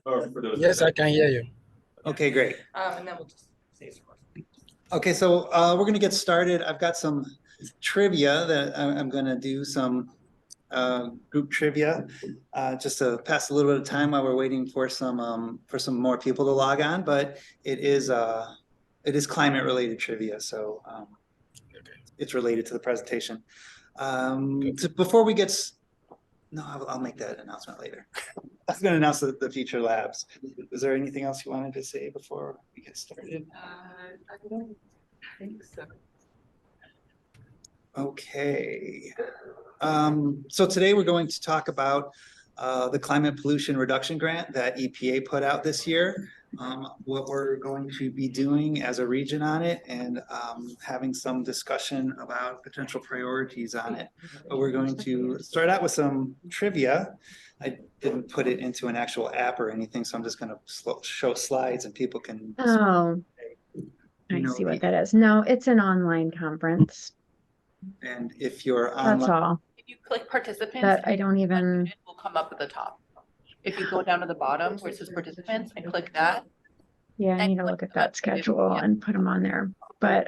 Or for those. Yes, I can hear you. Okay, great. And then we'll just say some more. Okay, so we're gonna get started. I've got some trivia that I'm gonna do some group trivia just to pass a little bit of time while we're waiting for some more people to log on. But it is climate related trivia, so it's related to the presentation. Before we get no, I'll make that announcement later. I was going to announce the future labs. Is there anything else you wanted to say before we get started? I don't think so. Okay. So today we're going to talk about the climate pollution reduction grant that EPA put out this year, what we're going to be doing as a region on it, and having some discussion about potential priorities on it. But we're going to start out with some trivia. I didn't put it into an actual app or anything, so I'm just going to show slides and people can. Oh, I see what that is. No, it's an online conference. And if you're That's all. If you click participants, That I don't even. it will come up at the top. If you go down to the bottom where it says participants and click that. Yeah, I need to look at that schedule and put them on there. But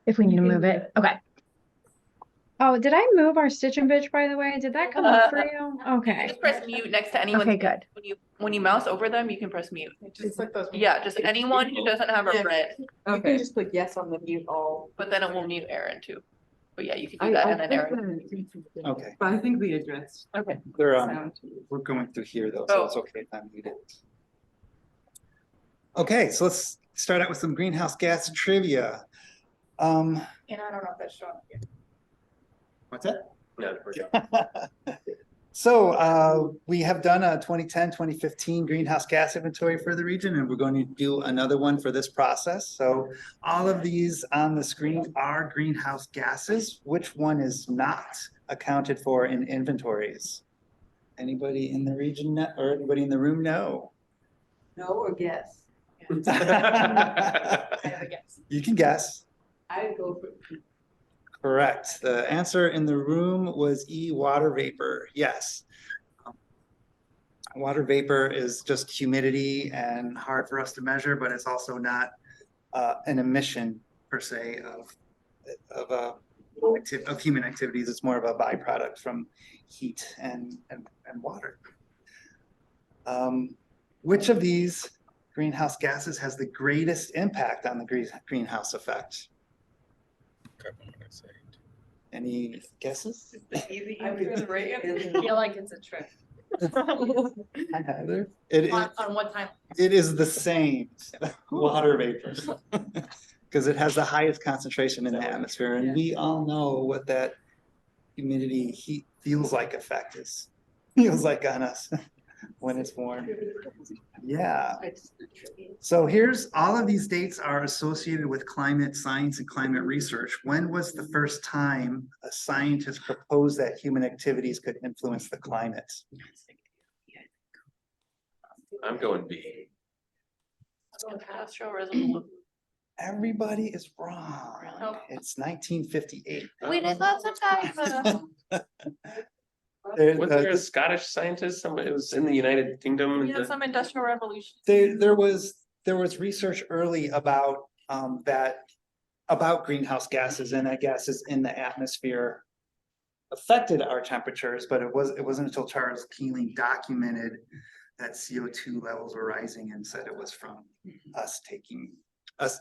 if we need to move it, okay. Oh, did I move our Stitch and Bitch, by the way? Did that come up for you? Okay. Just press mute next to anyone. Okay, good. When you mouse over them, you can press mute. Just like those. Yeah, just anyone who doesn't have a red, You can just click yes on the mute all. but then it will mute Aaron too. But yeah, you can do that and then Aaron. Okay, But I think we addressed. Okay. we're going through here though, so it's okay if I'm muted. Okay, so let's start out with some greenhouse gas trivia. And I don't know if that's showing up yet. What's that? No, So we have done a 2010, 2015 greenhouse gas inventory for the region, and we're going to do another one for this process. So all of these on the screen are greenhouse gases. Which one is not accounted for in inventories? Anybody in the region or anybody in the room know? No or guess? I have a guess. You can guess. I go for. Correct. The answer in the room was E, water vapor. Yes. Water vapor is just humidity and hard for us to measure, but it's also not an emission per se of human activities. It's more of a byproduct from heat and water. Which of these greenhouse gases has the greatest impact on the greenhouse effect? Any guesses? Easy. I feel like it's a trick. Heather? On what time? It is the same, water vapor. Because it has the highest concentration in the atmosphere, and we all know what that humidity heat feels like effect is. Feels like on us when it's warm. Yeah. So here's all of these dates are associated with climate science and climate research. When was the first time a scientist proposed that human activities could influence the climate? I'm going B. Astro resolution. Everybody is wrong. Oh. It's 1958. We did lots of time. Was there a Scottish scientist? Somebody, it was in the United Kingdom. We had some industrial revolution. There was research early about about greenhouse gases, and that gases in the atmosphere affected our temperatures, but it wasn't until Charles Keeling documented that CO2 levels were rising and said it was from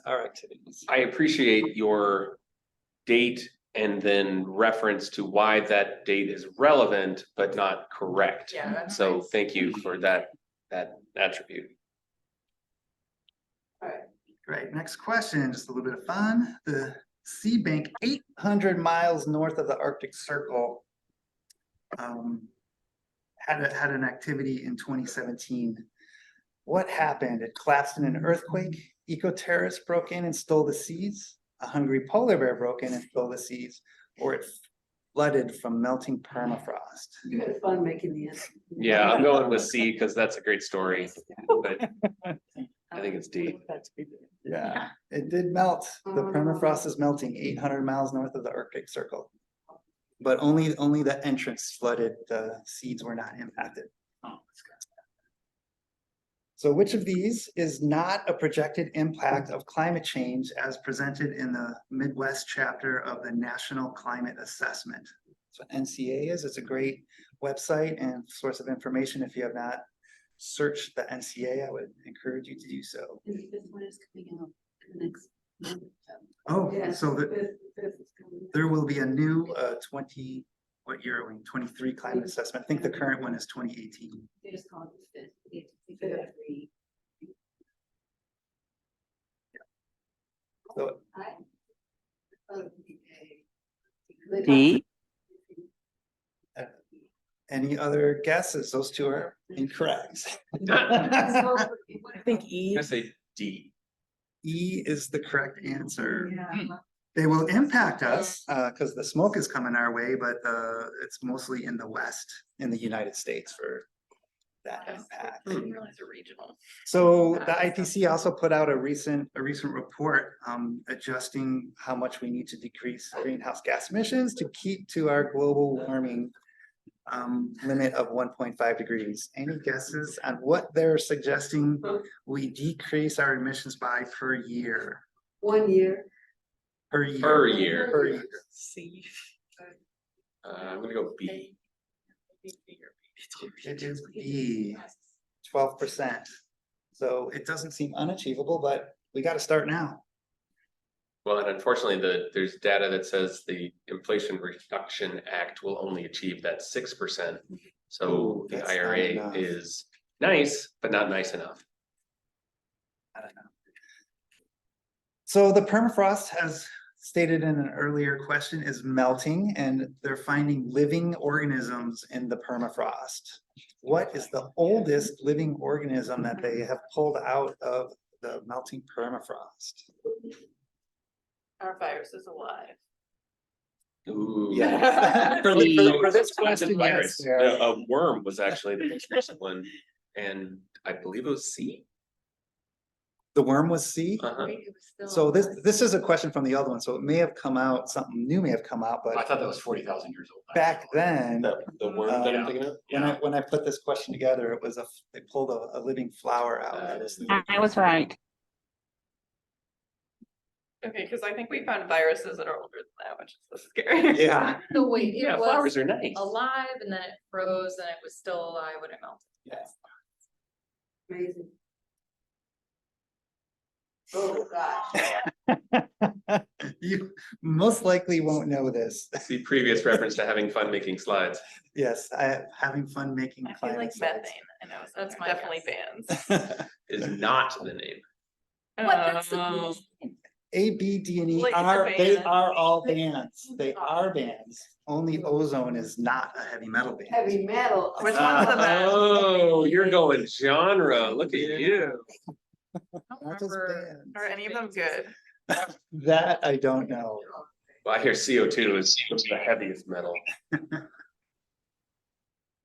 our activities. I appreciate your date and then reference to why that date is relevant, but not correct. Yeah, that's So nice. thank you for that attribute. All right. Great. Next question, just a little bit of fun. The sea bank 800 miles north of the Arctic Circle had an activity in 2017. What happened? It collapsed in an earthquake. Eco-terrorists broke in and stole the seeds. A hungry polar bear broke in and stole the seeds, or it flooded from melting permafrost. You had fun making the answer. Yeah, I'm going with C because that's a great story, but I think it's D. Yeah, it did melt. The permafrost is melting 800 miles north of the Arctic Circle. But only the entrance flooded. The seeds were not impacted. So which of these is not a projected impact of climate change as presented in the Midwest chapter of the National Climate Assessment? That's what NCA is. It's a great website and source of information. If you have not searched the NCA, I would encourage you to do so. This one is coming out next month. Oh, Yes, so fifth is coming. there will be a new 20, what year are we, 23 climate assessment. I think the current one is 2018. They just call it the fifth. It's every. So D. any other guesses? Those two are incorrect. I think I'm gonna say D. E is the correct answer. Yeah. They will impact us because the smoke is coming our way, but it's mostly in the West, in the United States for that impact. I didn't realize they're regional. So the IPC also put out a recent report adjusting how much we need to decrease greenhouse gas emissions to keep to our global warming limit of 1.5 degrees. Any guesses on what they're suggesting we decrease our emissions by per year? 1 year. Per year. Per year. Per year. C. I'm gonna go B. It is B, 12%. So it doesn't seem unachievable, but we got to start now. Well, and unfortunately, there's data that says the Inflation Reduction Act will only achieve that 6%. So Ooh, the that's not IRA enough. is nice, but not nice enough. I don't know. So the permafrost, as stated in an earlier question, is melting and they're finding living organisms in the permafrost. What is the oldest living organism that they have pulled out of the melting permafrost? Our virus is alive. Ooh. Yeah. For this question, Virus. yes, yeah. A worm was actually the most recent one, and I believe it was C. The worm was C. Uh-huh. So this is a question from the other one, so it may have come out, something new may have come out, I but thought that was 40,000 years old. back then, The worm that I'm thinking of. when I put this question together, it was they pulled a living flower out. I was right. Okay, because I think we found viruses that are older than that, which is so scary. Yeah, So wait, Yeah, it flowers was are nice. alive and then it froze and it was still alive when it melted. yes. Amazing. Oh, gosh. You most likely won't know this. The previous reference to having fun making slides. Yes, having fun making I feel like climate slides. methane. I know, so That's my definitely guess. bans. Is not the name. What, that's the Oh. coolest thing. A, B, D, and E Like, it's a are, they band. are all bands. They are bands. Only ozone is not a heavy metal band. Heavy metal. Which one's the best? Oh, you're going genre. Look at you. I don't Not just remember. bands. Are any of them good? That I don't know. Well, I hear CO2 is the heaviest metal.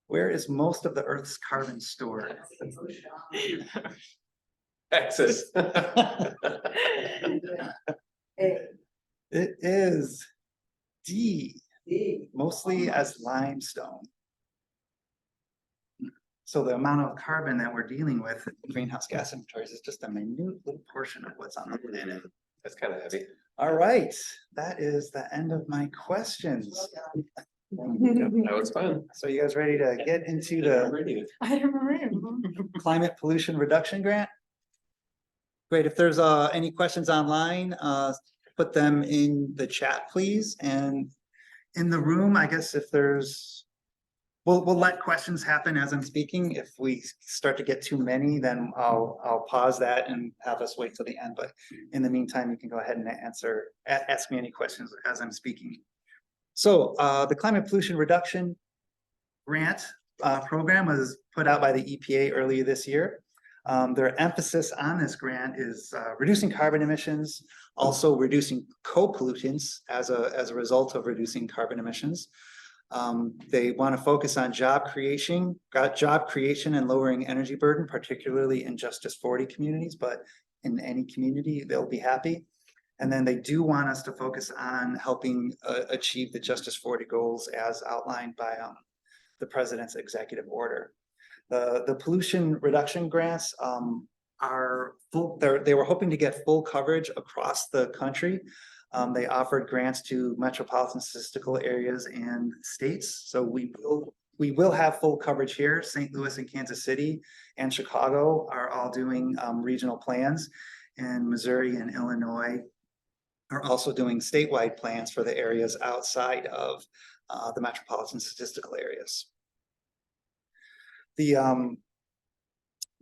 Where is most of the Earth's carbon stored? Texas. Hey, It is D, D. mostly as limestone. So the amount of carbon that we're dealing with in greenhouse gas inventories is just a minute little portion of what's on the planet. That's kind of heavy. All right, that is the end of my questions. That was fun. So you guys ready to get into the I don't remember. climate pollution reduction grant? Great, if there's any questions online, put them in the chat, please, and in the room, I guess if there's, we'll let questions happen as I'm speaking. If we start to get too many, then I'll pause that and have us wait till the end, but in the meantime, you can go ahead and ask me any questions as I'm speaking. So the climate pollution reduction grant program was put out by the EPA earlier this year. Their emphasis on this grant is reducing carbon emissions, also reducing co-pollutants as a result of reducing carbon emissions. They want to focus on job creation and lowering energy burden, particularly in Justice 40 communities, but in any community, they'll be happy. And then they do want us to focus on helping achieve the Justice 40 goals as outlined by the president's executive order. The pollution reduction grants, are full, they were hoping to get full coverage across the country. They offered grants to metropolitan statistical areas and states, so we will have full coverage here. St. Louis and Kansas City and Chicago are all doing regional plans, and Missouri and Illinois are also doing statewide plans for the areas outside of the metropolitan statistical areas.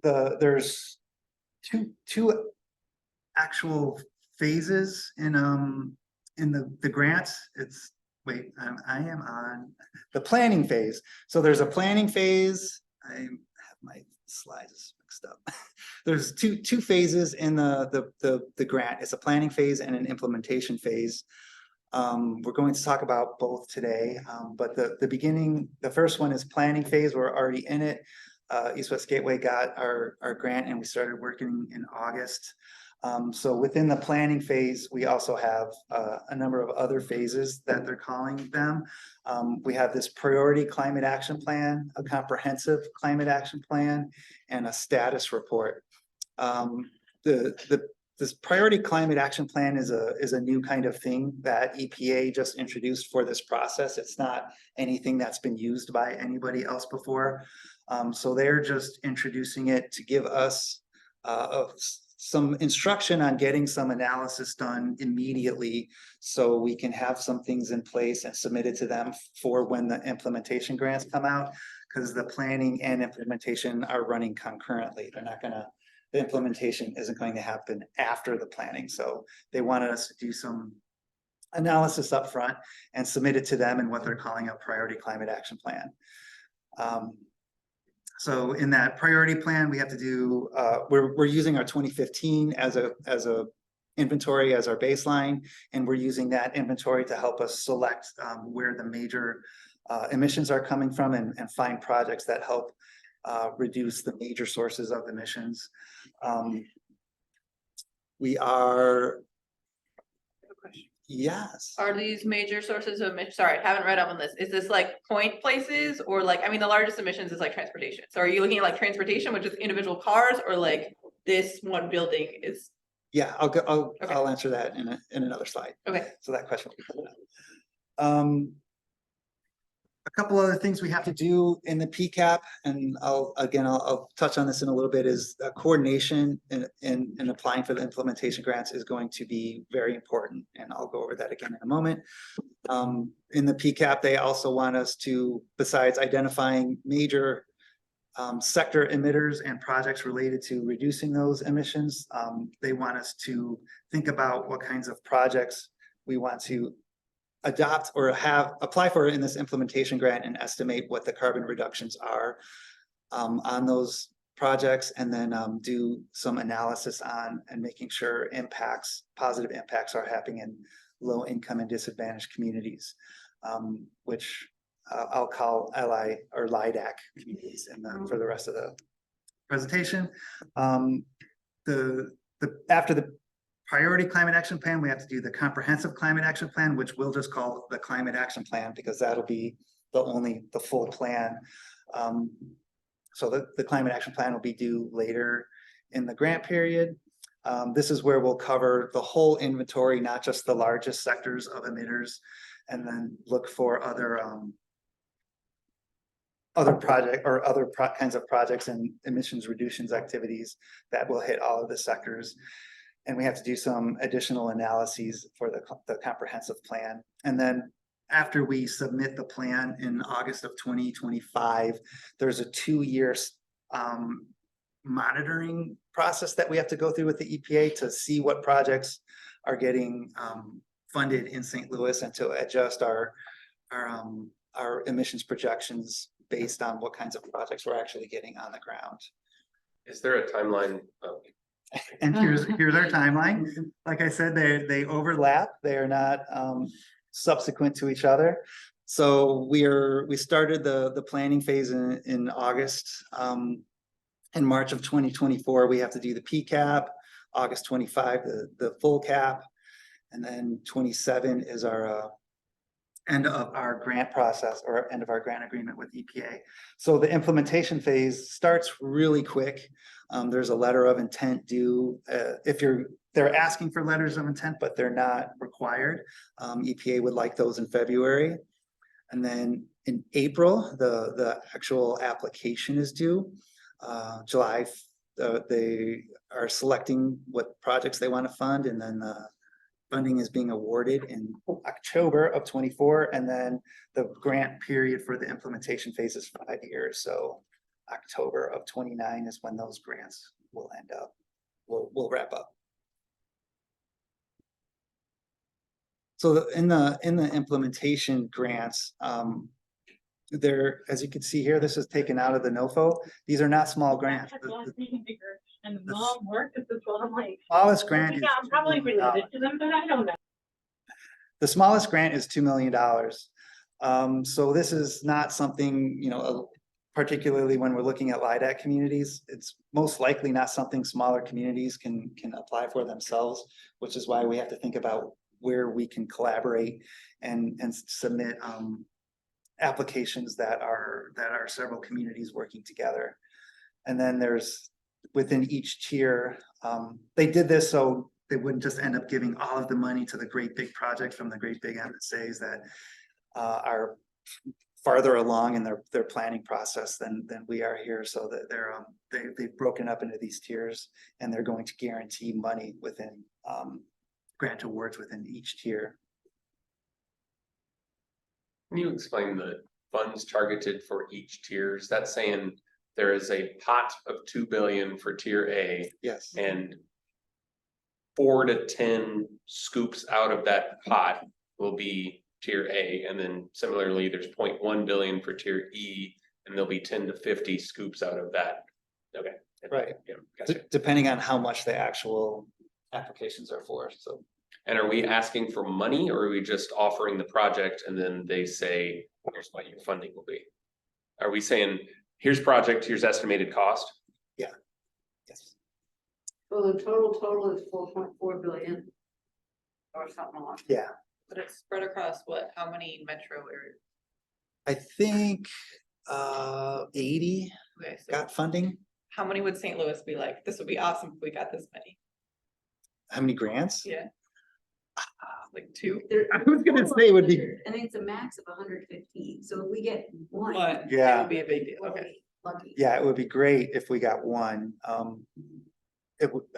There's two actual phases in the grants. It's wait, I am on the planning phase. So there's a planning phase. I have my slides mixed up. There's two phases in the grant. It's a planning phase and an implementation phase. We're going to talk about both today, but the first one is planning phase. We're already in it. East West Gateway got our grant and we started working in August. So within the planning phase, we also have a number of other phases that they're calling them. We have this priority climate action plan, a comprehensive climate action plan, and a status report. This priority climate action plan is a new kind of thing that EPA just introduced for this process. It's not anything that's been used by anybody else before. So they're just introducing it to give us some instruction on getting some analysis done immediately so we can have some things in place and submit it to them for when the implementation grants come out, because the planning and implementation are running concurrently. The implementation isn't going to happen after the planning. So they wanted us to do some analysis up front and submit it to them in what they're calling a priority climate action plan. So in that priority plan, we have to do, we're using our 2015 as a inventory as our baseline, and we're using that inventory to help us select where the major emissions are coming from and find projects that help reduce the major sources of emissions. We are, yes. Are these major sources of emission? Sorry, I haven't read up on this. Is this like point places or like, I mean, the largest emissions is like transportation. So are you looking at like transportation, which is individual cars, or like this one building is? Yeah, Okay. I'll answer that in another slide. Okay. So that question will be coming up. A couple other things we have to do in the PCAP, and I'll touch on this in a little bit, is coordination in applying for the implementation grants is going to be very important, and I'll go over that again in a moment. In the PCAP, they also want us to, besides identifying major sector emitters and projects related to reducing those emissions, they want us to think about what kinds of projects we want to adopt or apply for in this implementation grant and estimate what the carbon reductions are on those projects, and then do some analysis on and making sure positive impacts are happening in low income and disadvantaged communities, which I'll call LI or LIDAC communities for the rest of the presentation. After the priority climate action plan, we have to do the comprehensive climate action plan, which we'll just call the climate action plan because that'll be the full plan. So the climate action plan will be due later in the grant period. This is where we'll cover the whole inventory, not just the largest sectors of emitters, and then look for other project or other kinds of projects and emissions reductions activities that will hit all of the sectors. And we have to do some additional analyses for the comprehensive plan. And then after we submit the plan in August of 2025, there's a 2-year monitoring process that we have to go through with the EPA to see what projects are getting funded in St. Louis and to adjust our emissions projections based on what kinds of projects we're actually getting on the ground. Is there a timeline? And here's our timeline. Like I said, they overlap. They are not subsequent to each other. So we started the planning phase in August. In March of 2024, we have to do the PCAP. August 25, the full cap, and then 27 is our end of our grant process or end of our grant agreement with EPA. So the implementation phase starts really quick. There's a letter of intent due, they're asking for letters of intent, but they're not required. EPA would like those in February. And then in April, the actual application is due. July, they are selecting what projects they want to fund, and then funding is being awarded in October of 24, and then the grant period for the implementation phase is 5 years. So October of 29 is when those grants will end up. We'll wrap up. So in the implementation grants, there, as you can see here, this is taken out of the NOFO. These are not small grants. And the mom worked at this one, I'm like. Smallest grant is Yeah, I'm probably $2 million. related to them, but I don't know. The smallest grant is $2 million. So this is not something, particularly when we're looking at LIDAC communities, it's most likely not something smaller communities can apply for themselves, which is why we have to think about where we can collaborate and submit applications that are several communities working together. And then there's within each tier, they did this so they wouldn't just end up giving all of the money to the great big projects from the great big MSAs that are farther along in their planning process than we are here. So that they've broken up into these tiers, and they're going to guarantee money within grant awards within each tier. Can you explain the funds targeted for each tier? Is that saying there is a pot of 2 billion for tier A Yes. and 4 to 10 scoops out of that pot will be tier A, and then similarly there's 0.1 billion for tier E, and there'll be 10 to 50 scoops out of that. Okay. Right. Yeah, gotcha. Depending on how much the actual applications are for. So And are we asking for money, or are we just offering the project and then they say, here's what your funding will be? Are we saying, here's project, here's estimated cost? yes. So the total is 4.4 billion. Or something like. Yeah. But it's spread across what, how many metro areas? I think 80 Okay, so got funding. how many would St. Louis be like? This would be awesome if we got this many. How many grants? Yeah. Like 2. I was gonna say it would be, I think it's a max of 115, so if we get one. But it Yeah. would be a big deal. we'll Okay. be Lucky. yeah, it would be great if we got one.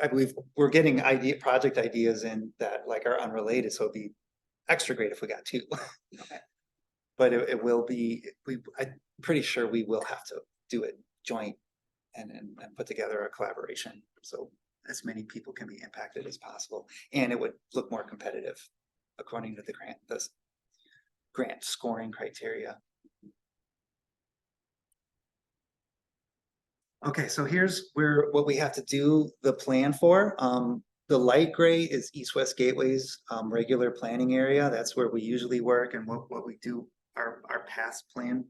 I believe we're getting project ideas in that like are unrelated, so it'd be extra great if we got 2. Okay. But it will be, I'm pretty sure we will have to do it joint and put together a collaboration. So as many people can be impacted as possible, and it would look more competitive according to the grant scoring criteria. Okay, so here's what we have to do the plan for. The light gray is East-West Gateway's regular planning area. That's where we usually work and what we do our past plan.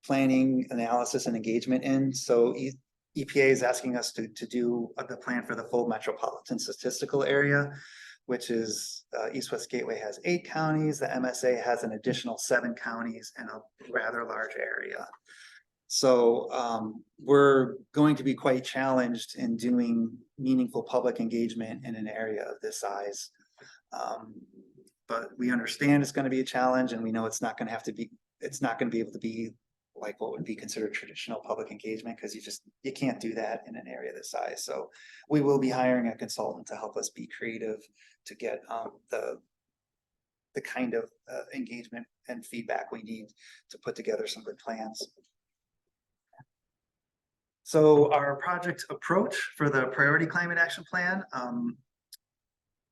Planning, analysis, and engagement in. So EPA is asking us to do the plan for the full metropolitan statistical area, which is East-West Gateway has 8 counties. The MSA has an additional 7 counties and a rather large area. So we're going to be quite challenged in doing meaningful public engagement in an area of this size. But we understand it's going to be a challenge, and we know it's not going to be able to be like what would be considered traditional public engagement, because you can't do that in an area this size. So we will be hiring a consultant to help us be creative to get the kind of engagement and feedback we need to put together some good plans. So our project approach for the priority climate action plan,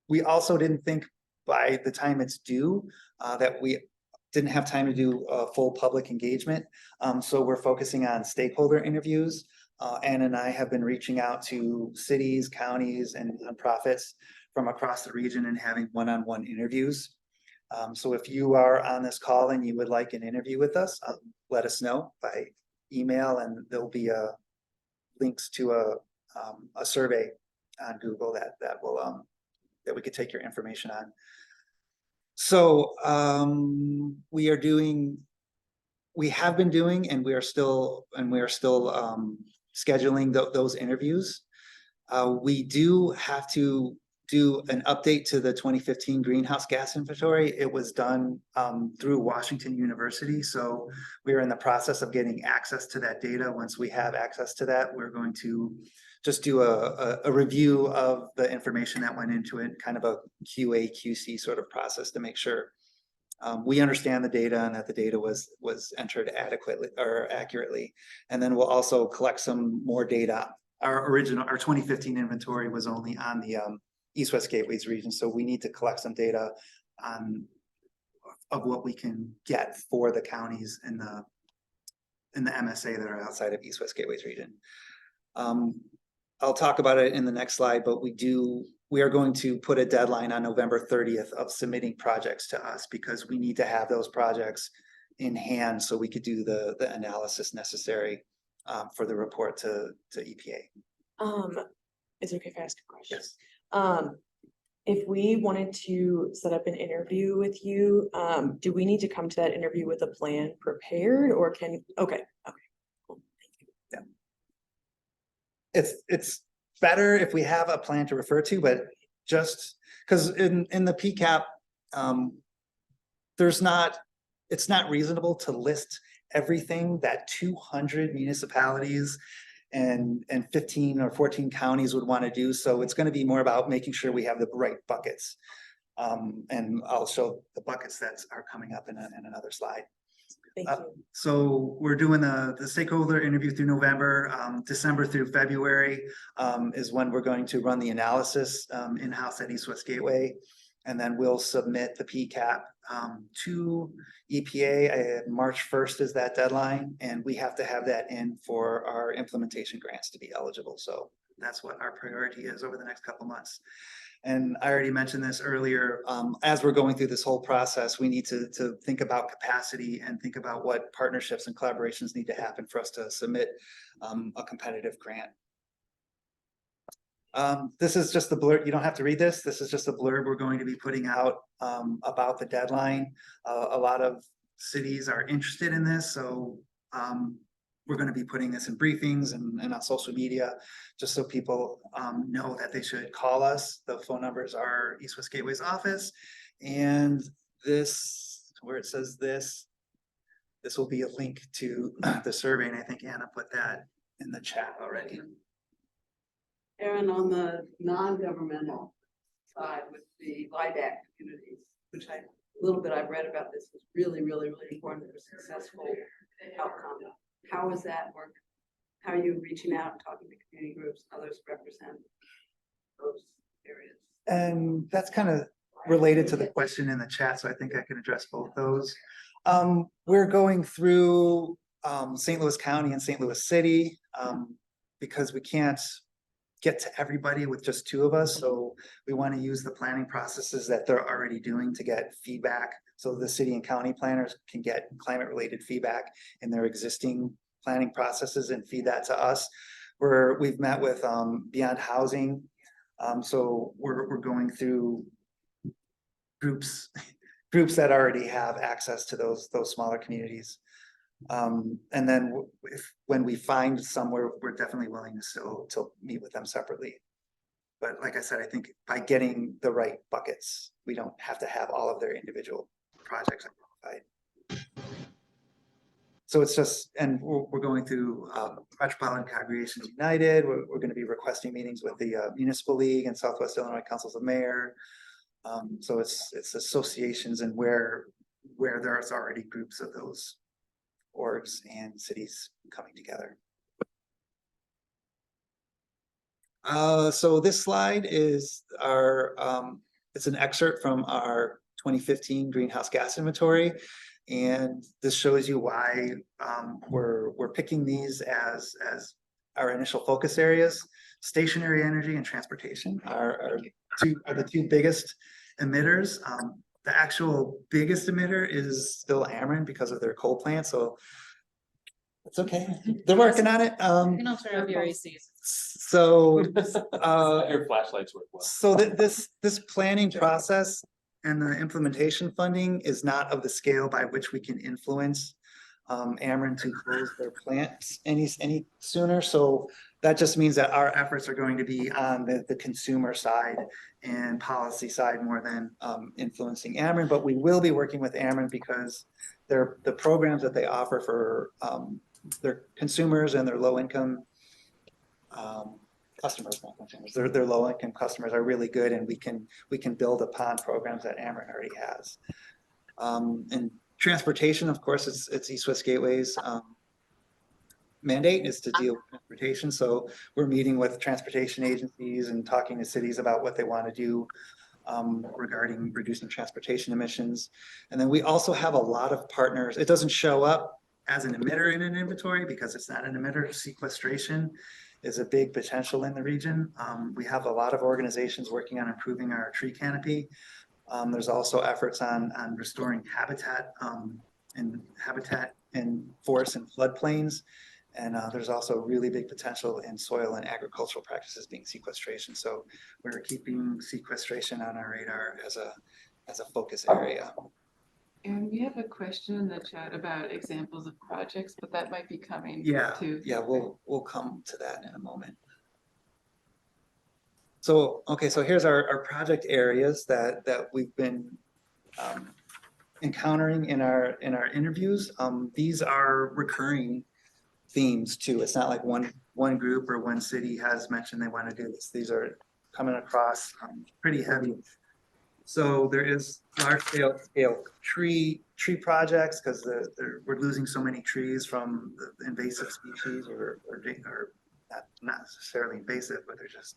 we also didn't think by the time it's due that we didn't have time to do a full public engagement. So we're focusing on stakeholder interviews. Ann and I have been reaching out to cities, counties, and nonprofits from across the region and having one-on-one interviews. So if you are on this call and you would like an interview with us, let us know by email, and there'll be links to a survey on Google that we could take your information on. So we are doing, we have been doing, and we are still scheduling those interviews. We do have to do an update to the 2015 greenhouse gas inventory. It was done through Washington University, so we are in the process of getting access to that data. Once we have access to that, we're going to just do a review of the information that went into it, kind of a QA, QC sort of process to make sure we understand the data and that the data was entered adequately or accurately. And then we'll also collect some more data. Our 2015 inventory was only on the East-West Gateways region, so we need to collect some data of what we can get for the counties in the MSA that are outside of East-West Gateways region. I'll talk about it in the next slide, but we are going to put a deadline on November 30th of submitting projects to us, because we need to have those projects in hand so we could do the analysis necessary for the report to EPA. Is it okay if I ask a question? Yes. If we wanted to set up an interview with you, do we need to come to that interview with a plan prepared, or okay, cool. It's better if we have a plan to refer to, but just because in the PCAP, it's not reasonable to list everything that 200 municipalities and 15 or 14 counties would want to do. So it's going to be more about making sure we have the right buckets. And I'll show the buckets that are coming up in another slide. Thank you. So we're doing the stakeholder interview through November. December through February is when we're going to run the analysis in-house at East-West Gateway. And then we'll submit the PCAP to EPA. March 1st is that deadline, and we have to have that in for our implementation grants to be eligible. So that's what our priority is over the next couple months. And I already mentioned this earlier, as we're going through this whole process, we need to think about capacity and think about what partnerships and collaborations need to happen for us to submit a competitive grant. This is just the blurb. You don't have to read this. This is just a blurb we're going to be putting out about the deadline. A lot of cities are interested in this, so we're going to be putting this in briefings and on social media, just so people know that they should call us. The phone numbers are East-West Gateway's office, and this, where it says this will be a link to the survey, and I think Anna put that in the chat already. Aaron, on the non-governmental side with the LIDAC communities, which a little bit I've read about this, is really, really, really important for a successful outcome. How is that work? How are you reaching out and talking to community groups, others represent those areas? And that's kind of related to the question in the chat, so I think I can address both those. We're going through St. Louis County and St. Louis City because we can't get to everybody with just two of us. So we want to use the planning processes that they're already doing to get feedback. So the city and county planners can get climate related feedback in their existing planning processes and feed that to us. We've met with Beyond Housing. So we're going through groups that already have access to those smaller communities. And then when we find somewhere, we're definitely willing to still meet with them separately. But like I said, I think by getting the right buckets, we don't have to have all of their individual projects identified. So it's just, and we're going through Metropolitan Congregations United. We're going to be requesting meetings with the Municipal League and Southwest Illinois Councils of Mayor. So it's associations and where there's already groups of those orgs and cities coming together. So this slide is it's an excerpt from our 2015 greenhouse gas inventory. And this shows you why we're picking these as our initial focus areas. Stationary energy and transportation are the two biggest emitters. The actual biggest emitter is still Ameren because of their coal plant. So it's okay. They're working on it. You can turn off your ACs. So Your flashlights work well. so this planning process and the implementation funding is not of the scale by which we can influence Ameren to close their plants any sooner. So that just means that our efforts are going to be on the consumer side and policy side more than influencing Ameren. But we will be working with Ameren because the programs that they offer for their consumers and their low income customers, not consumers, their low income customers are really good, and we can build upon programs that Ameren already has. And transportation, of course, it's East West Gateway's mandate is to deal with transportation. So we're meeting with transportation agencies and talking to cities about what they want to do regarding reducing transportation emissions. And then we also have a lot of partners. It doesn't show up as an emitter in an inventory because it's not an emitter. Sequestration is a big potential in the region. We have a lot of organizations working on improving our tree canopy. There's also efforts on restoring habitat in forests and floodplains. And there's also really big potential in soil and agricultural practices being sequestration. So we're keeping sequestration on our radar as a focus area. And we have a question in the chat about examples of projects, but that might be coming Yeah, too. yeah, we'll come to that in a moment. So, okay, so here's our project areas that we've been encountering in our interviews. These are recurring themes too. It's not like one group or one city has mentioned they want to do this. These are coming across pretty heavy. So there is large scale tree projects because we're losing so many trees from the invasive species or not necessarily invasive, but they're just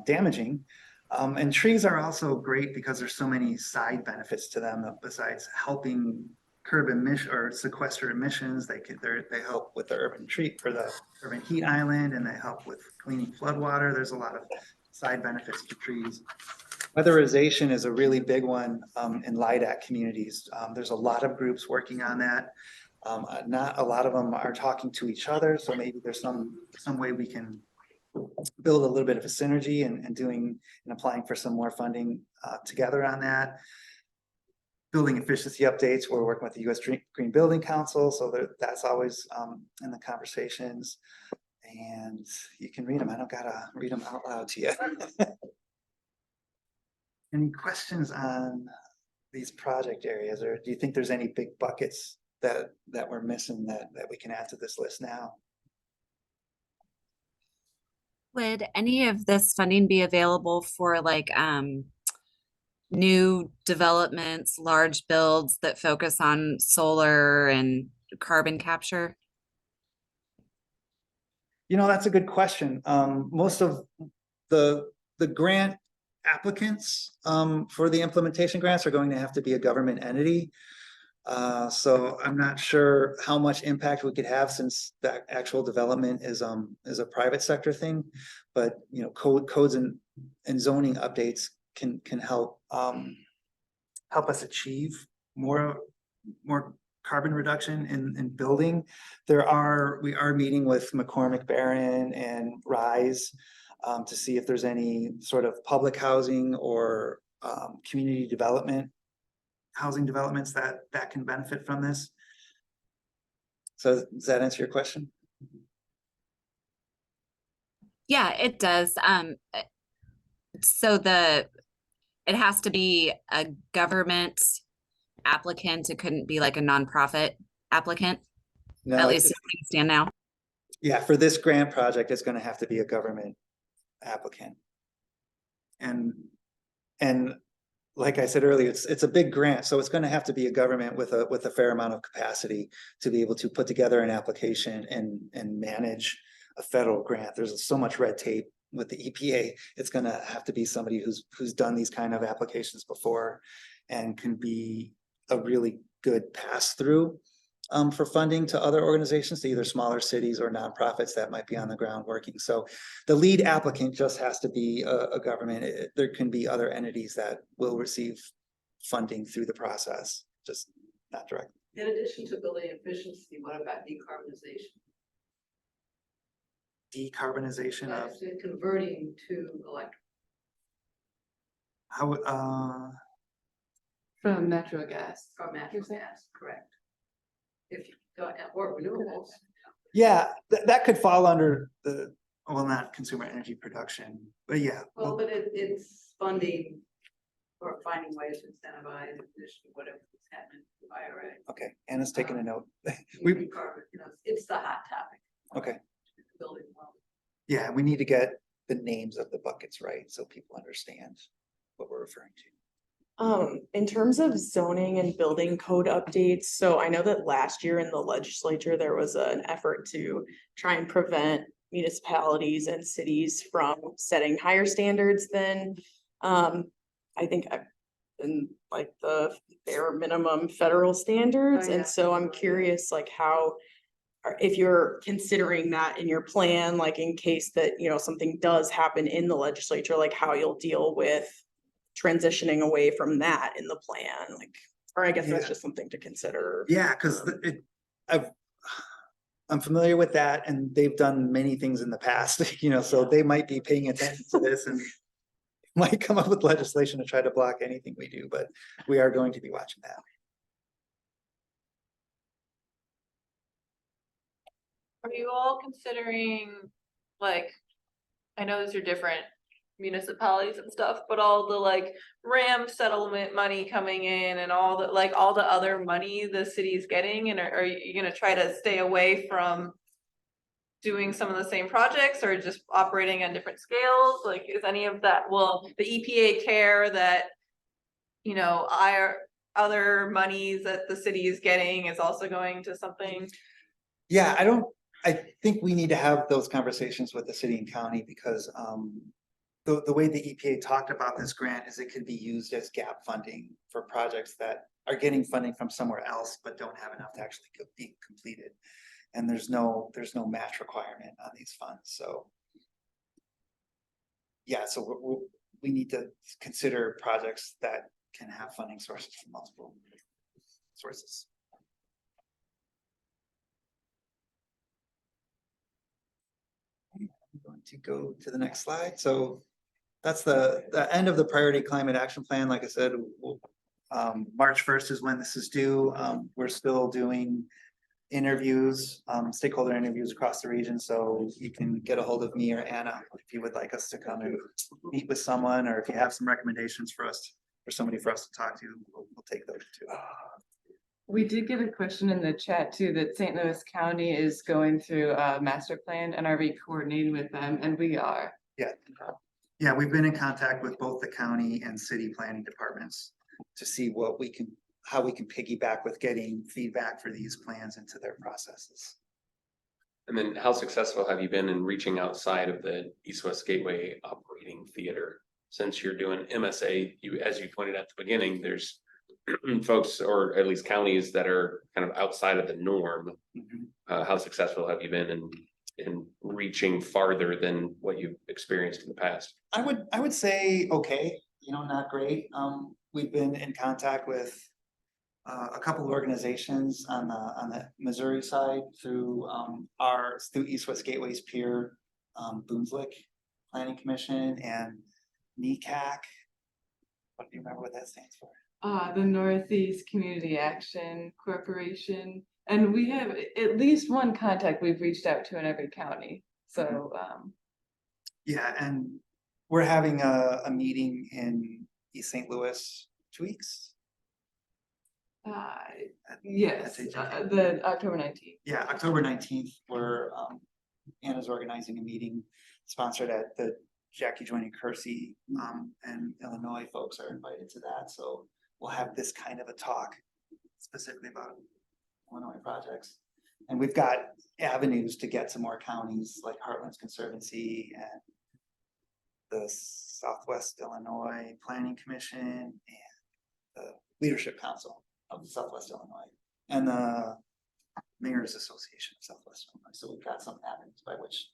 damaging. And trees are also great because there's so many side benefits to them besides helping curb emission or sequester emissions. They help with the urban heat island, and they help with cleaning floodwater. There's a lot of side benefits to trees. Weatherization is a really big one in LIDAC communities. There's a lot of groups working on that. Not a lot of them are talking to each other, so maybe there's some way we can build a little bit of a synergy and applying for some more funding together on that. Building efficiency updates, we're working with the U.S. Green Building Council, so that's always in the conversations. And you can read them. I don't gotta read them out loud to you. Any questions on these project areas, or do you think there's any big buckets that we're missing that we can add to this list now? Would any of this funding be available for like new developments, large builds that focus on solar and carbon capture? You know, that's a good question. Most of the grant applicants for the implementation grants are going to have to be a government entity. So I'm not sure how much impact we could have since that actual development is a private sector thing. But you know, codes and zoning updates can help us achieve more carbon reduction in building. We are meeting with McCormick Barron and RISE to see if there's any sort of public housing or community development housing developments that can benefit from this. So does that answer your question? Yeah, it does. So it has to be a government applicant. It couldn't be like a nonprofit applicant. No, At least as things stand now. Yeah, for this grant project, it's going to have to be a government applicant. And like I said earlier, it's a big grant, so it's going to have to be a government with a fair amount of capacity to be able to put together an application and manage a federal grant. There's so much red tape with the EPA. It's going to have to be somebody who's done these kind of applications before and can be a really good pass through for funding to other organizations, to either smaller cities or nonprofits that might be on the ground working. So the lead applicant just has to be a government. There can be other entities that will receive funding through the process, just not directly. In addition to building efficiency, what about decarbonization? Decarbonization of Converting to electric. How, From natural gas. From natural gas, correct. If you don't, or renewables. yeah, that could fall under the, well, not consumer energy production, but yeah. Well, but it's funding or finding ways to incentivize addition, whatever is happening with IRA. Okay, Anna's taking a note. We We, carbon, you know, it's the hot topic. okay, Building well. yeah, we need to get the names of the buckets right so people understand what we're referring to. In terms of zoning and building code updates, so I know that last year in the legislature, there was an effort to try and prevent municipalities and cities from setting higher standards than, I think, in like the bare minimum federal standards. Oh, yeah. And so I'm curious, like how, or if you're considering that in your plan, like in case that, you know, something does happen in the legislature, like how you'll deal with transitioning away from that in the plan, like, or I guess that's Yeah. just something to consider. Yeah, because I'm familiar with that and they've done many things in the past, you know, so they might be paying attention to this and might come up with legislation to try to block anything we do, but we are going to be watching that. Are you all considering, like, I know these are different municipalities and stuff, but all the like RAM settlement money coming in and all the, like, all the other money the city's getting, and are you gonna try to stay away from doing some of the same projects or just operating on different scales? Like, is any of that, will the EPA care that, you know, other monies that the city is getting is also going to something? Yeah, I think we need to have those conversations with the city and county because the way the EPA talked about this grant is it could be used as gap funding for projects that are getting funding from somewhere else, but don't have enough to actually be completed. And there's no match requirement on these funds, so. Yeah, so we need to consider projects that can have funding sources from multiple sources. I'm going to go to the next slide. So that's the end of the priority climate action plan. Like I said, March 1st is when this is due. We're still doing interviews, stakeholder interviews across the region. So you can get a hold of me or Anna if you would like us to come and meet with someone, or if you have some recommendations for us, for somebody for us to talk to, we'll take those too. We did get a question in the chat too, that St. Louis County is going through a master plan and are we coordinating with them? And we are. Yeah. Yeah, we've been in contact with both the county and city planning departments to see what we can, how we can piggyback with getting feedback for these plans into their processes. And then how successful have you been in reaching outside of the East-West Gateway operating theater? Since you're doing MSA, as you pointed out at the beginning, there's folks, or at least counties, that are kind of outside of the norm. How successful have you been in reaching farther than what you've experienced in the past? I would say, okay, not great. We've been in contact with a couple of organizations on the Missouri side through through East-West Gateway's peer, Boonslick Planning Commission and NECAC. What do you remember what that stands for? The Northeast Community Action Corporation. And we have at least one contact we've reached out to in every county. So, yeah, and we're having a meeting in East St. Louis 2 weeks. yes, the October 19th. Yeah, October 19th, where Anna's organizing a meeting sponsored at the Jackie Joining Kersey, and Illinois folks are invited to that. So we'll have this kind of a talk specifically about Illinois projects. And we've got avenues to get to more counties like Heartlands Conservancy and the Southwest Illinois Planning Commission and the Leadership Council of Southwest Illinois and the Mayor's Association of Southwest Illinois. So we've got some avenues by which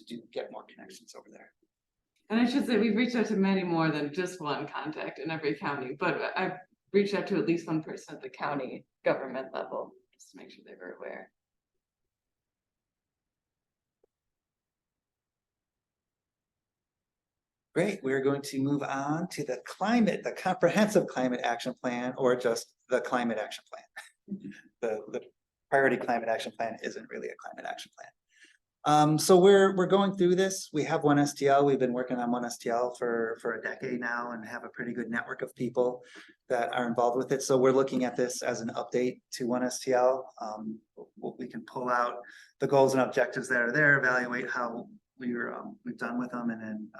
to get more connections over there. And I should say we've reached out to many more than just one contact in every county, but I've reached out to at least one person at the county government level just to make sure they were aware. Great, we're going to move on to the comprehensive climate action plan, or just the climate action plan. The priority climate action plan isn't really a climate action plan. So we're going through this. We have one STL. We've been working on one STL for a decade now and have a pretty good network of people that are involved with it. So we're looking at this as an update to one STL. We can pull out the goals and objectives that are there, evaluate how we've done with them, and then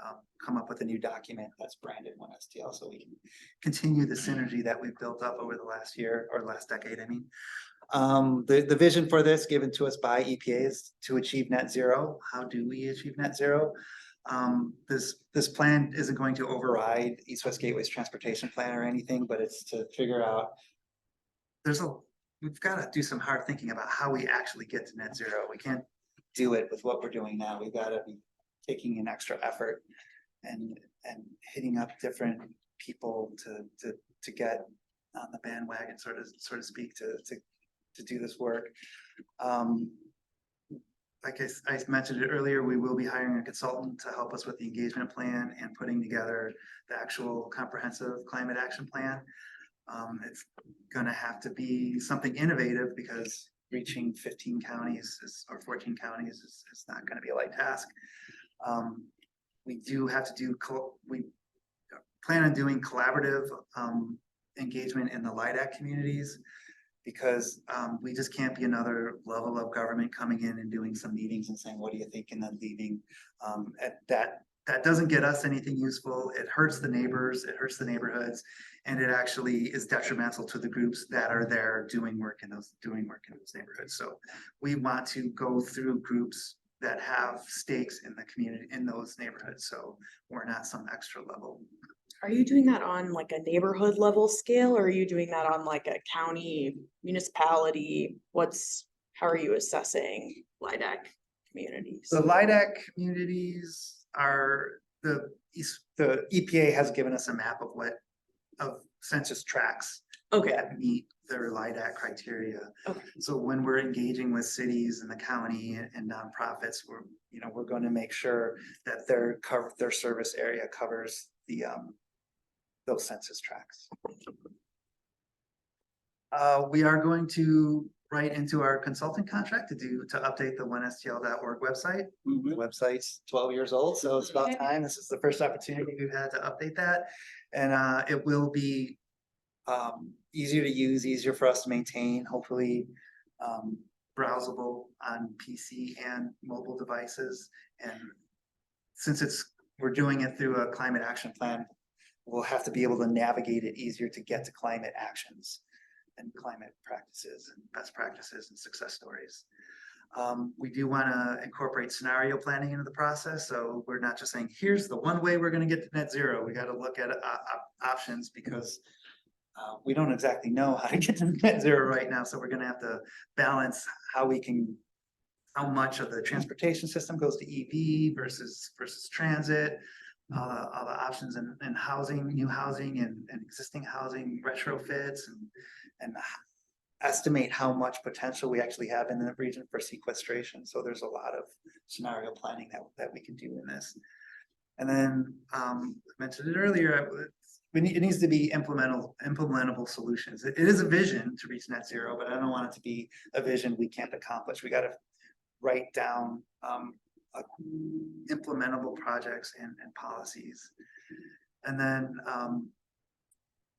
come up with a new document that's branded one STL, so we can continue the synergy that we've built up over the last year, or last decade, I mean. The vision for this given to us by EPA is to achieve net zero. How do we achieve net zero? This plan isn't going to override East West Gateway's transportation plan or anything, but it's to figure out we've got to do some hard thinking about how we actually get to net zero. We can't do it with what we're doing now. We've got to be taking an extra effort and hitting up different people to get on the bandwagon, so to speak, to do this work. Like I mentioned it earlier, we will be hiring a consultant to help us with the engagement plan and putting together the actual comprehensive climate action plan. It's gonna have to be something innovative, because reaching 15 counties or 14 counties is not gonna be a light task. We do have to we plan on doing collaborative engagement in the LIDAC communities, because we just can't be another level of government coming in and doing some meetings and saying, what do you think, and then leaving. That doesn't get us anything useful. It hurts the neighbors, it hurts the neighborhoods, and it actually is detrimental to the groups that are there doing work in those neighborhoods. So we want to go through groups that have stakes in the community, in those neighborhoods, so we're not some extra level. Are you doing that on like a neighborhood level scale, or are you doing that on like a county, municipality? How are you assessing LIDAC communities? The LIDAC communities are the EPA has given us a map of census tracts that meet their LIDAC criteria. Okay. So when we're engaging with cities and the county and nonprofits, we're going to make sure that their service area covers those census tracts. We are going to write into our consulting contract to update the onestl.org website. The website's 12 years old, so it's about time. This is the first opportunity we've had to update that, and it will be easier to use, easier for us to maintain, hopefully browsable on PC and mobile devices. And since we're doing it through a climate action plan, we'll have to be able to navigate it easier to get to climate actions and climate practices and best practices and success stories. We do want to incorporate scenario planning into the process. So we're not just saying, here's the one way we're going to get to net zero. We got to look at options, because we don't exactly know how to get to net zero right now. So we're going to have to balance how much of the transportation system goes to EV versus transit, all the options in housing, new housing and existing housing retrofits, and estimate how much potential we actually have in the region for sequestration. So there's a lot of scenario planning that we can do in this. And then I mentioned it earlier, it needs to be implementable solutions. It is a vision to reach net zero, but I don't want it to be a vision we can't accomplish. We got to write down implementable projects and policies. And then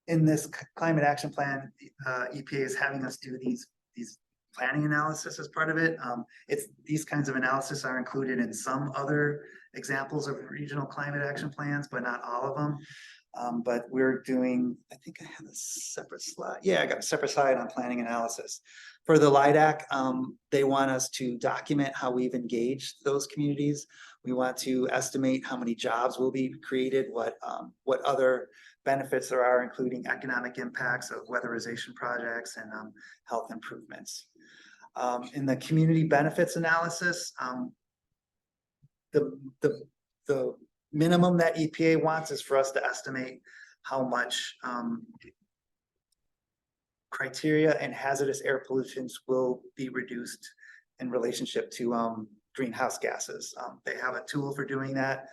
in this climate action plan, EPA is having us do these planning analysis as part of it. These kinds of analysis are included in some other examples of regional climate action plans, but not all of them. But we're doing, I think I have a separate slide. Yeah, I got a separate slide on planning analysis. For the LIDAC, they want us to document how we've engaged those communities. We want to estimate how many jobs will be created, what other benefits there are, including economic impacts of weatherization projects and health improvements. In the community benefits analysis, the minimum that EPA wants is for us to estimate how much criteria and hazardous air pollutants will be reduced in relationship to greenhouse gases. They have a tool for doing that.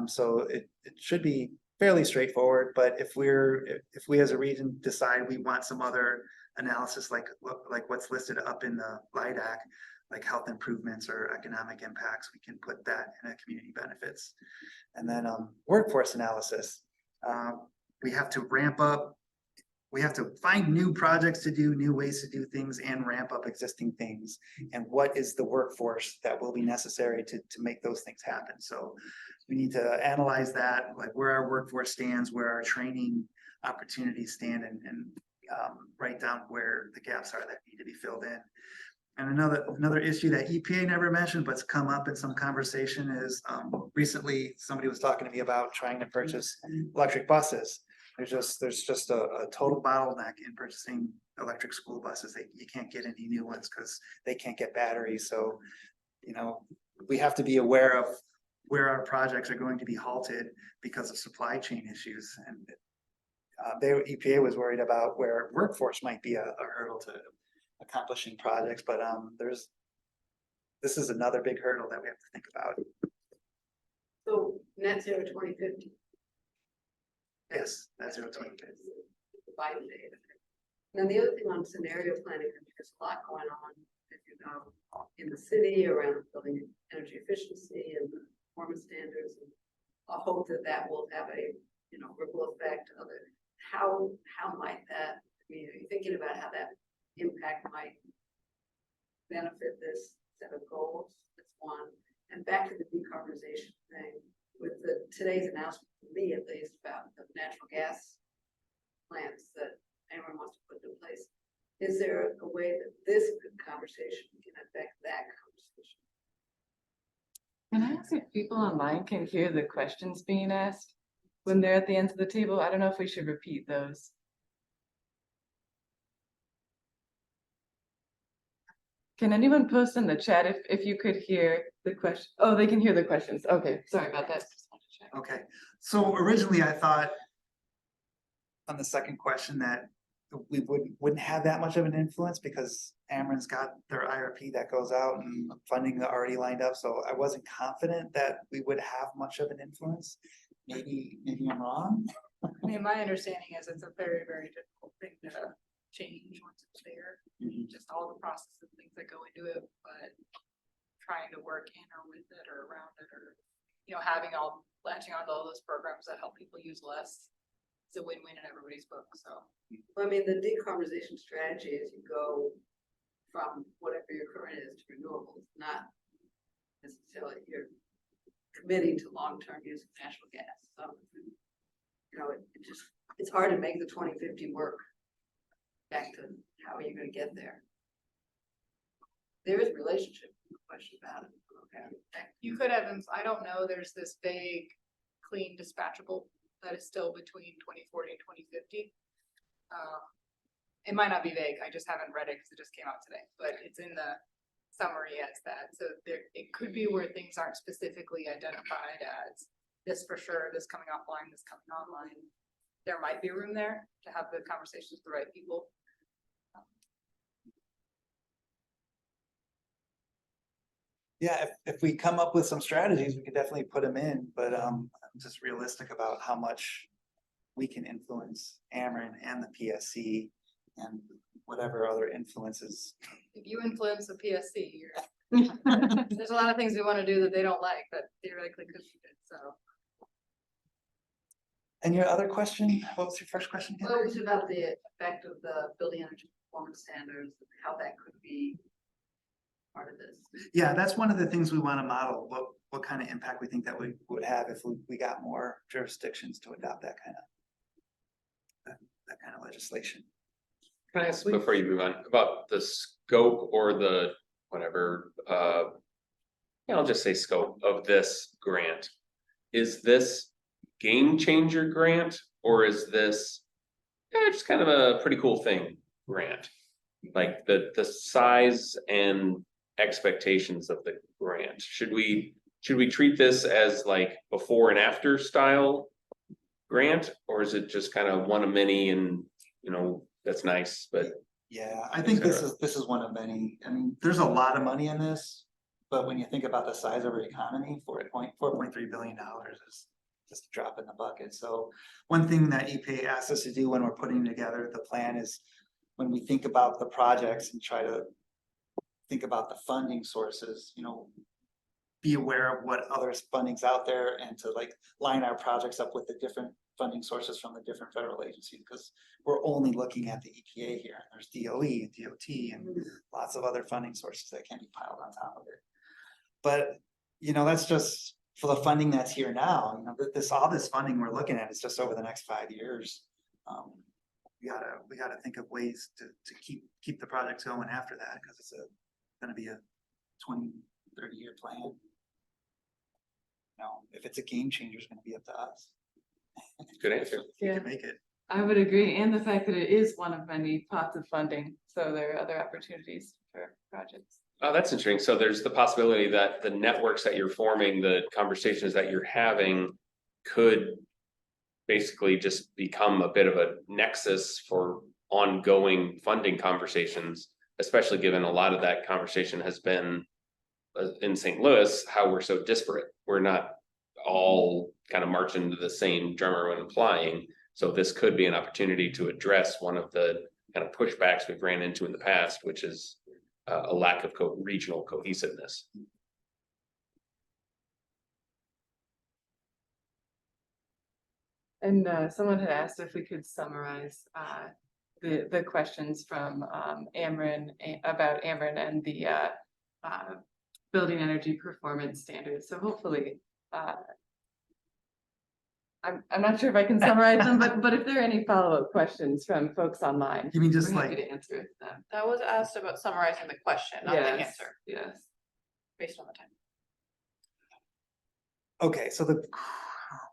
So it should be fairly straightforward, but if we as a region decide we want some other analysis like what's listed up in the LIDAC, like health improvements or economic impacts, we can put that in a community benefits. And then workforce analysis. We have to ramp up. We have to find new projects to do, new ways to do things, and ramp up existing things. And what is the workforce that will be necessary to make those things happen? So we need to analyze that, like where our workforce stands, where our training opportunities stand, and write down where the gaps are that need to be filled in. And another issue that EPA never mentioned, but's come up in some conversation is recently somebody was talking to me about trying to purchase electric buses. There's just a total bottleneck in purchasing electric school buses. You can't get any new ones because they can't get batteries. So, we have to be aware of where our projects are going to be halted because of supply chain issues. And EPA was worried about where workforce might be a hurdle to accomplishing projects, but this is another big hurdle that we have to think about. So net zero 2050. Yes, that's 2050. Biden data. And then the other thing on scenario planning, there's a lot going on, as you know, in the city around building energy efficiency and performance standards. And I hope that will have a ripple effect of it. How might that? Are you thinking about how that impact might benefit this set of goals? That's one. And back to the decarbonization thing, with today's announcement, for me at least, about the natural gas plants that anyone wants to put in place. Is there a way that this conversation can affect that conversation? Can I ask if people online can hear the questions being asked when they're at the ends of the table? I don't know if we should repeat those. Can anyone post in the chat if you could hear the question? Oh, they can hear the questions. Okay, sorry about that. Just wanted to check. Okay, so originally I thought on the second question that we wouldn't have that much of an influence because Ameren's got their IRP that goes out and funding already lined up. So I wasn't confident that we would have much of an influence. Maybe I'm wrong. I mean, my understanding is it's a very, very difficult thing to change once it's there. Just all the processes and things that go into it, but trying to work in or with it or around it, or latching onto all those programs that help people use less. It's a win-win in everybody's book. So I mean, the decarbonization strategy is you go from whatever your current is to renewables, not necessarily you're committing to long-term use of natural gas. So, it's hard to make the 2050 work. Back to how are you going to get there? There is a relationship, no question about it. Okay. you could have, I don't know, there's this vague, clean dispatchable that is still between 2040 and 2050. It might not be vague, I just haven't read it because it just came out today, but it's in the summary as that. So it could be where things aren't specifically identified as this for sure, this coming offline, this coming online. There might be room there to have the conversations with the right people. Yeah, if we come up with some strategies, we could definitely put them in, but I'm just realistic about how much we can influence Ameren and the PSC and whatever other influences. If you influence the PSC, there's a lot of things we want to do that they don't like, that theoretically could be good, so. And your other question, what was your first question? Well, it was about the effect of the building energy performance standards, how that could be part of this. Yeah, that's one of the things we want to model, what kind of impact we think that we would have if we got more jurisdictions to adopt that kind of legislation. Can I ask before you move on about the scope or the whatever, I'll just say scope of this grant. Is this game changer grant, or is this just kind of a pretty cool thing grant? Like the size and expectations of the grant. Should we treat this as like before and after style grant, or is it just kind of one of many and that's nice, but yeah, I think this is one of many. I mean, there's a lot of money in this, But when you think about the size of our economy, $4.3 billion is just a drop in the bucket. So one thing that EPA asks us to do when we're putting together the plan is when we think about the projects and try to think about the funding sources, be aware of what other funding's out there and to like line our projects up with the different funding sources from the different federal agencies, because we're only looking at the EPA here. There's DOE and DOT and lots of other funding sources that can be piled on top of it. But, that's just for the funding that's here now. All this funding we're looking at is just over the next 5 years. We gotta think of ways to keep the projects going after that, because it's gonna be a 20, 30-year plan. If it's a game changer, it's gonna be up to us. Good answer. We Yeah. can make it. I would agree, and the fact that it is one of many pots of funding, so there are other opportunities for projects. Oh, that's interesting. So there's the possibility that the networks that you're forming, the conversations that you're having could basically just become a bit of a nexus for ongoing funding conversations, especially given a lot of that conversation has been in St. Louis, how we're so disparate. We're not all kind of marching to the same drummer when applying. So this could be an opportunity to address one of the kind of pushbacks we've ran into in the past, which is a lack of regional cohesiveness. And someone had asked if we could summarize the questions from Ameren about Ameren and the building energy performance standards. So hopefully, I'm not sure if I can summarize them, but if there are any follow-up questions from folks online, You mean we're just happy like, to answer them. That was asked about summarizing the question, not the Yes, answer, yes. based on the time. okay, so oh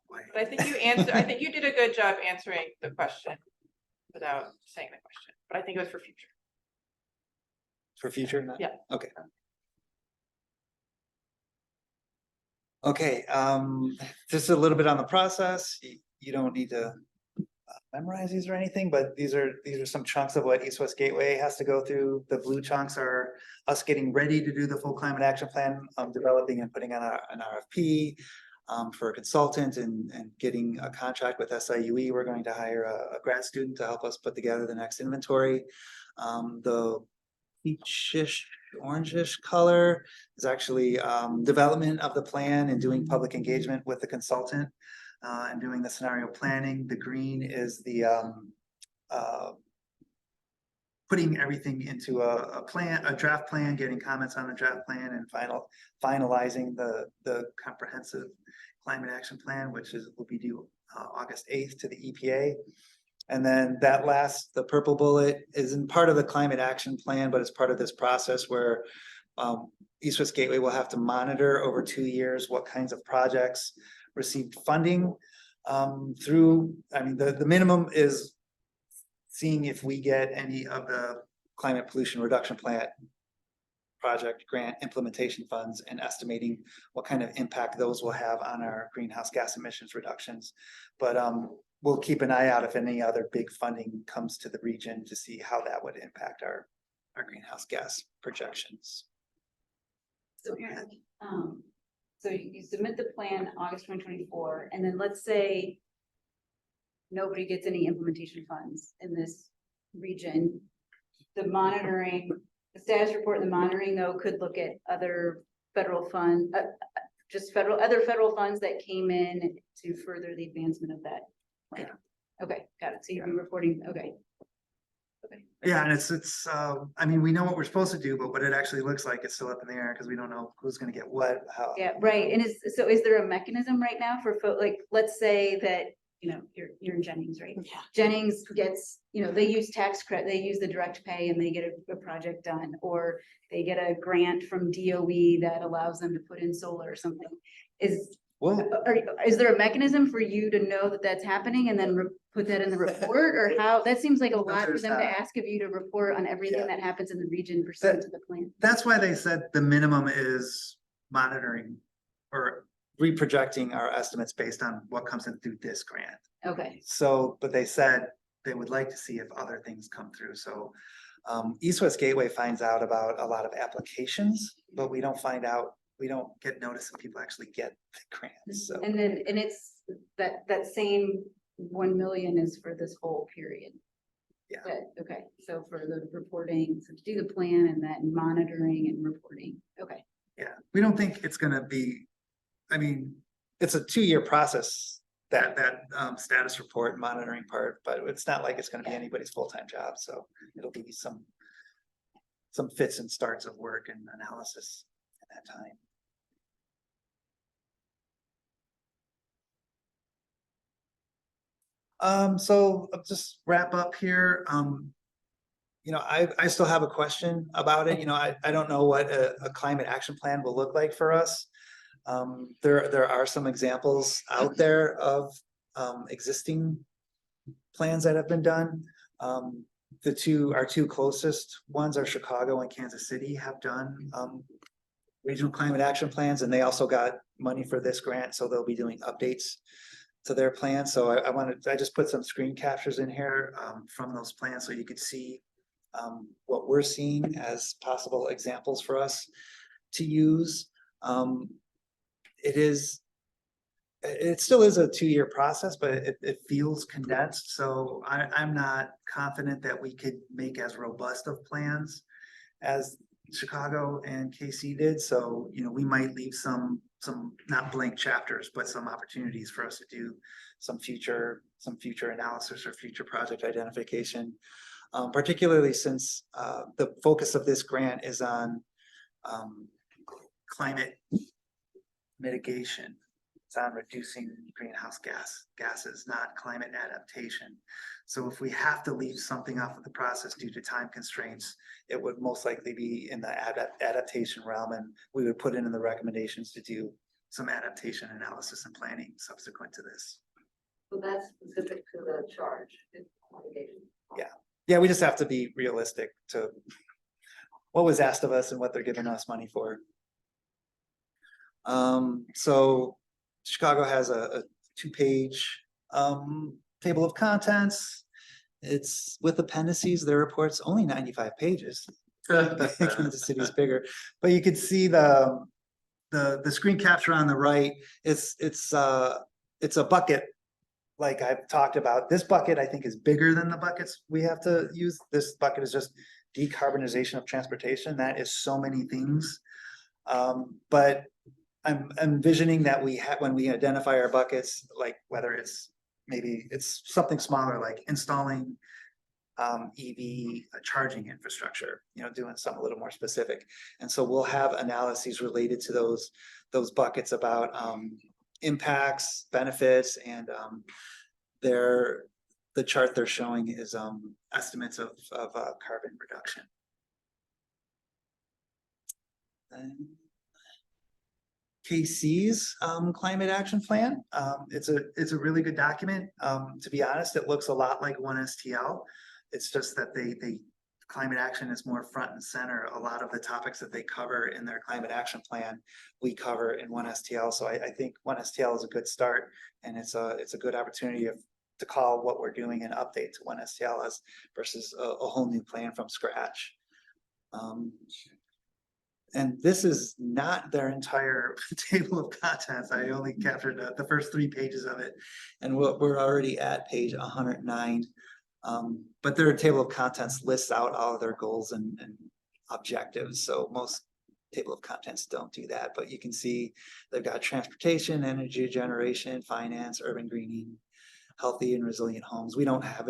boy. But I think I think you did a good job answering the question without saying the question, but I think it was for future. For future? Yeah. Okay. Okay, just a little bit on the process. You don't need to memorize these or anything, but these are some chunks of what East West Gateway has to go through. The blue chunks are us getting ready to do the full climate action plan, developing and putting on an RFP for a consultant and getting a contract with SIUE. We're going to hire a grad student to help us put together the next inventory. The peachish, orangish color is actually development of the plan and doing public engagement with the consultant and doing the scenario planning. The green is the putting everything into a draft plan, getting comments on the draft plan, and finalizing the comprehensive climate action plan, which will be due August 8th to the EPA. And then the purple bullet isn't part of the climate action plan, but it's part of this process where East West Gateway will have to monitor over 2 years what kinds of projects received funding the minimum is seeing if we get any of the climate pollution reduction plan project grant implementation funds and estimating what kind of impact those will have on our greenhouse gas emissions reductions. But we'll keep an eye out if any other big funding comes to the region to see how that would impact our greenhouse gas projections. So so you submit the plan August 2024, and then let's say nobody gets any implementation funds in this region. The status report and the monitoring though could look at other federal funds, other federal funds that came in to further the advancement of that plan. Okay, got it. So you'll be reporting, okay. Yeah, and it's we know what we're supposed to do, but what it actually looks like is still up in the air because we don't know who's going to get what, how. Yeah, right. And is there a mechanism right now for let's say that, you're in Jennings, right? Yeah. Jennings gets, they use tax credit, they use the direct pay and they get a project done, or they get a grant from DOE that allows them to put in solar or something. Is there a mechanism for you to know that that's happening and then put that in the report, or how? That seems like a lot for them to ask of you to report on everything that happens in the region pursuant to the plan. That's why they said the minimum is monitoring or reprojecting our estimates based on what comes in through this grant. Okay. So, but they said they would like to see if other things come through. So East West Gateway finds out about a lot of applications, but we don't get notice when people actually get the grants, so. And then, and it's that same 1 million is for this whole period. Yeah. Okay, so for the reporting, so to do the plan and then monitoring and reporting, okay. Yeah, we don't think it's gonna be, I mean, it's a 2-year process, that status report monitoring part, but it's not like it's gonna be anybody's full-time job, so it'll be some fits and starts of work and analysis at that time. So I'll just wrap up here. You know, I still have a question about it. You know, I don't know what a climate action plan will look like for us. There are some examples out there of existing plans that have been done. Our two closest ones are Chicago and Kansas City have done regional climate action plans, and they also got money for this grant, so they'll be doing updates to their plan. So I just put some screen captures in here from those plans so you could see what we're seeing as possible examples for us to use. It still is a 2-year process, but it feels condensed. So I'm not confident that we could make as robust of plans as Chicago and KC did. So, you know, we might leave some not blank chapters, but some opportunities for us to do some future analysis or future project identification. Particularly since the focus of this grant is on climate mitigation. It's on reducing greenhouse gases, not climate adaptation. So if we have to leave something off of the process due to time constraints, it would most likely be in the adaptation realm, and we would put in the recommendations to do some adaptation analysis and planning subsequent to this. So that's specific to the charge. Yeah, we just have to be realistic to what was asked of us and what they're giving us money for. So Chicago has a 2-page table of contents. It's with appendices. Their report's only 95 pages. Kansas City's bigger, but you could see the screen capture on the right. It's a bucket. Like I've talked about, this bucket I think is bigger than the buckets we have to use. This bucket is just decarbonization of transportation. That is so many things. But I'm envisioning that when we identify our buckets, like whether maybe it's something smaller, like installing EV charging infrastructure, you know, doing something a little more specific. And so we'll have analyses related to those buckets about impacts, benefits, and the chart they're showing is estimates of carbon reduction. And KC's climate action plan. It's a really good document. To be honest, it looks a lot like 1STL. It's just that climate action is more front and center. A lot of the topics that they cover in their climate action plan, we cover in 1STL. So I think 1STL is a good start, and it's a good opportunity to call what we're doing an update to 1STL versus a whole new plan from scratch. And this is not their entire table of contents. I only captured the first 3 pages of it, and we're already at page 109. But their table of contents lists out all of their goals and objectives. So most table of contents don't do that, but you can see they've got transportation, energy generation, finance, urban greening, healthy and resilient homes. We don't have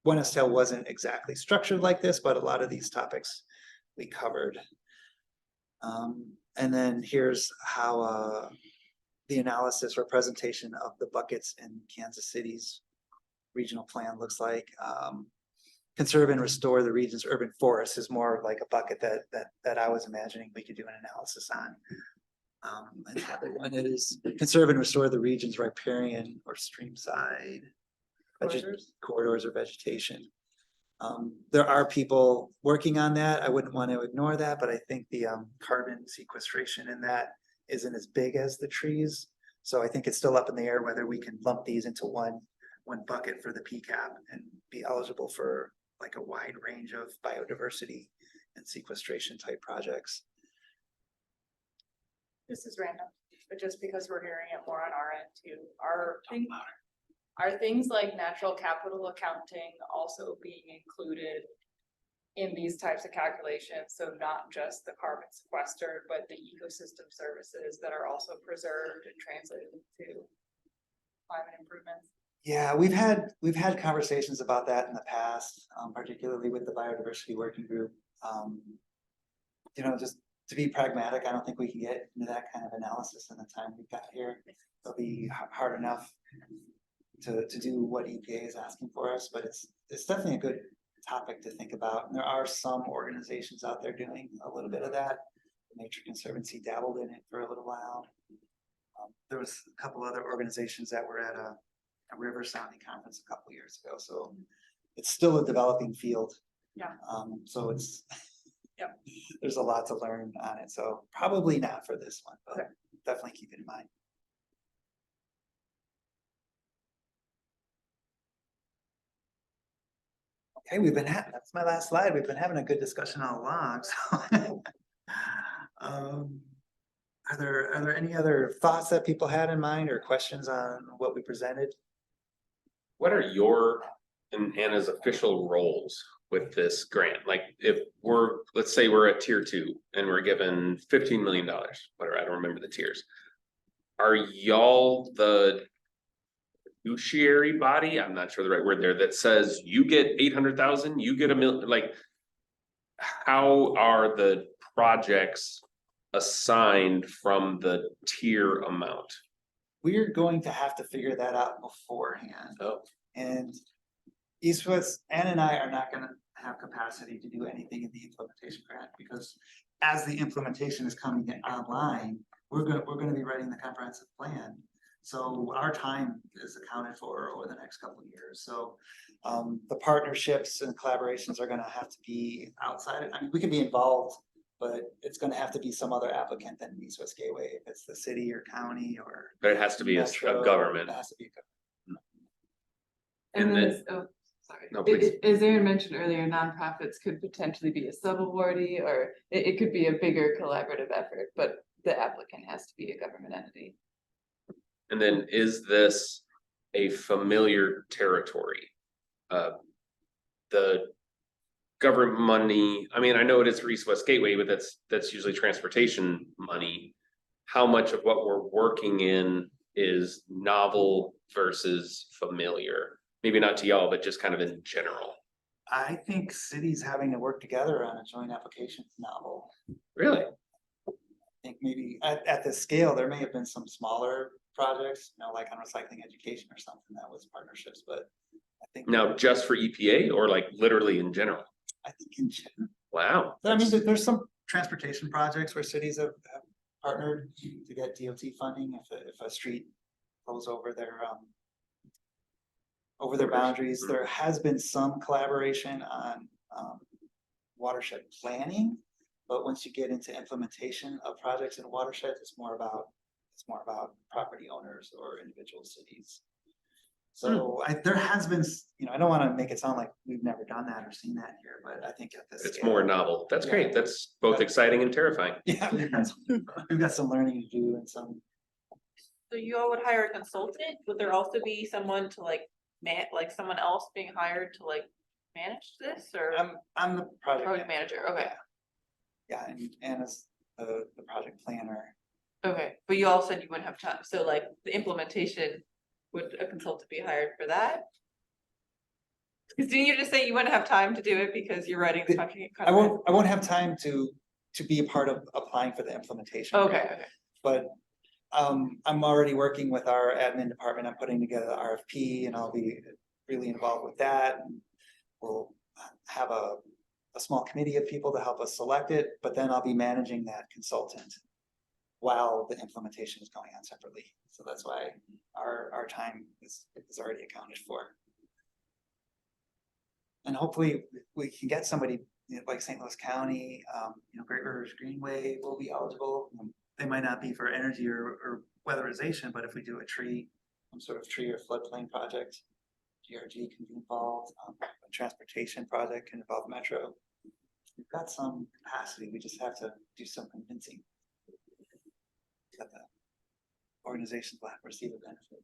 1STL wasn't exactly structured like this, but a lot of these topics we covered. And then here's how the analysis or presentation of the buckets in Kansas City's regional plan looks like. Conserve and restore the region's urban forests is more like a bucket that I was imagining we could do an analysis on. And the other one is conserve and restore the region's riparian or streamside corridors or vegetation. There are people working on that. I wouldn't want to ignore that, but I think the carbon sequestration in that isn't as big as the trees. So I think it's still up in the air whether we can lump these into one bucket for the PCAP and be eligible for like a wide range of biodiversity and sequestration type projects. This is random, but just because we're hearing it more on our end too, are things like natural capital accounting also being included in these types of calculations? So not just the carbon sequestered, but the ecosystem services that are also preserved and translated to climate improvements? Yeah, we've had conversations about that in the past, particularly with the biodiversity working group. You know, just to be pragmatic, I don't think we can get into that kind of analysis in the time we've got here. It'll be hard enough to do what EPA is asking for us, but it's definitely a good topic to think about. And there are some organizations out there doing a little bit of that. Nature Conservancy dabbled in it for a little while. There was a couple other organizations that were at a river sounding conference a couple years ago, so it's still a developing field. Yeah. So it's Yep. There's a lot to learn on it, so probably not for this one, but Okay. definitely keep it in mind. Okay, that's my last slide. We've been having a good discussion all along, so. Are there any other thoughts that people had in mind or questions on what we presented? What are your and Anna's official roles with this grant? Like if let's say we're at tier 2 and we're given $15 million, whatever, I don't remember the tiers. Are y'all the fiduciary body? I'm not sure the right word there, that says you get 800,000, you get $1 million, like how are the projects assigned from the tier amount? We're going to have to figure that out beforehand. Oh. And East West, Ann and I are not gonna have capacity to do anything in the implementation grant, because as the implementation is coming in online, we're gonna be writing the comprehensive plan. So our time is accounted for over the next couple of years. So the partnerships and collaborations are gonna have to be outside. I mean, we can be involved, but it's gonna have to be some other applicant than East West Gateway, if it's the city or county or. But it has to be a metro, government. It has to be a government. And then- Sorry. No, please. As Aaron mentioned earlier, nonprofits could potentially be a sub-awardee, or it could be a bigger collaborative effort, but the applicant has to be a government entity. And then is this a familiar territory? The government money, I mean, I know it is for East West Gateway, but that's usually transportation money. How much of what we're working in is novel versus familiar? Maybe not to y'all, but just kind of in general. I think cities having to work together on a joint application is novel. Really? I think maybe at this scale, there may have been some smaller projects, you know, like on recycling education or something that was partnerships, but I think. Now, just for EPA or like literally in general? I think in general. Wow. I mean, there's some transportation projects where cities have partnered to get DOT funding if a street goes over their boundaries. There has been some collaboration on watershed planning, but once you get into implementation of projects in watersheds, it's more about property owners or individual cities. So there has been, you know, I don't want to make it sound like we've never done that or seen that here, but I think at this It's scale, more novel. That's Yeah. great. That's both exciting and terrifying. Yeah, we've got some learning to do and some. So you all would hire a consultant? Would there also be someone to like someone else being hired to like manage this, or? I'm the project Project manager, okay. Yeah, and Anna's the project planner. Okay, but you all said you wouldn't have time, so like the implementation, would a consultant be hired for that? Because didn't you just say you wouldn't have time to do it because you're writing the contract? I won't have time to be a part of applying for the implementation. Okay, okay. But I'm already working with our admin department. I'm putting together the RFP and I'll be really involved with that. We'll have a small committee of people to help us select it, but then I'll be managing that consultant while the implementation is going on separately. So that's why our time is already accounted for. And hopefully we can get somebody, you know, like St. Louis County, you know, Great Rivers Greenway will be eligible. They might not be for energy or weatherization, but if we do some sort of tree or floodplain project, GRG can be involved, a transportation project can involve Metro. We've got some capacity, we just have to do some convincing. That the organizations will have to receive a benefit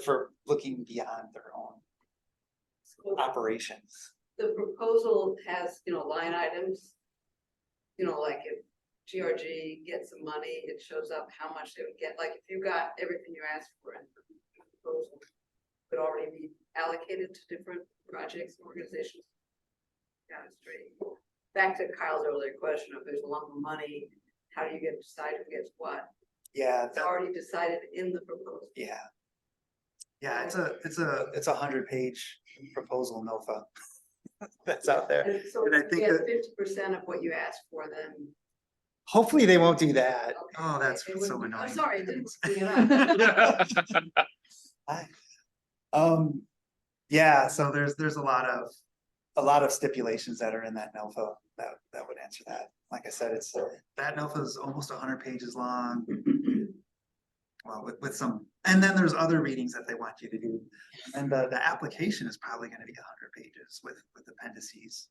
for looking beyond their own So operations. the proposal has, line items. Like if GRG gets some money, it shows up how much they would get, like if you got everything you asked for in the proposal. Could already be allocated to different projects and organizations. Got it straight. Back to Kyle's earlier question, if there's a lump of money, how do you get to decide who gets what? Yeah, It's already decided in the proposal. yeah. Yeah, it's a 100-page proposal, NOFA. That's out there. And so And I if think you that- get 50% of what you asked for, then. Hopefully they won't do that. okay, Oh, that's it so wouldn't- annoying. I'm sorry, I didn't bring it up. Yeah, so there's a lot of stipulations that are in that NOFA that would answer that. Like I said, it's that NOFA is almost 100 pages long. Well, with some, and then there's other readings that they want you to do. And the application is probably gonna be 100 pages with appendices.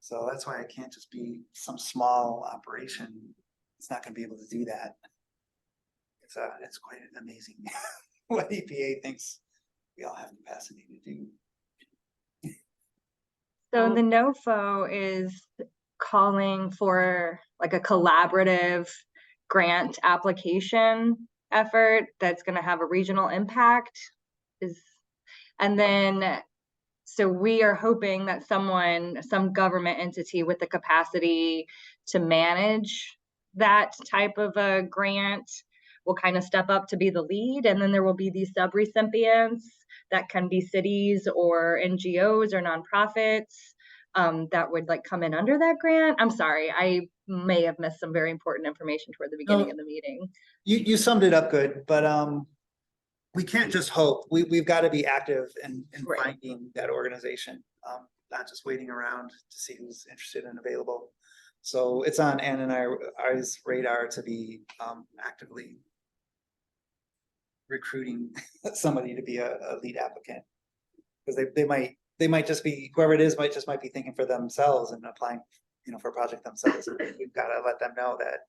So that's why it can't just be some small operation. It's not gonna be able to do that. It's quite amazing what EPA thinks we all have capacity to do. So the NOFO is calling for like a collaborative grant application effort that's going to have a regional impact. And then, so we are hoping that some government entity with the capacity to manage that type of a grant will kind of step up to be the lead. And then there will be these sub-recipients that can be cities or NGOs or nonprofits that would like come in under that grant. I'm sorry, I may have missed some very important information toward the beginning of the meeting. You summed it up good, but we can't just hope. We've got to be active in Right. finding that organization, not just waiting around to see who's interested and available. So it's on Ann and I's radar to be actively recruiting somebody to be a lead applicant. Because they might just be, whoever it is might be thinking for themselves and applying, for a project themselves. And we've got to let them know that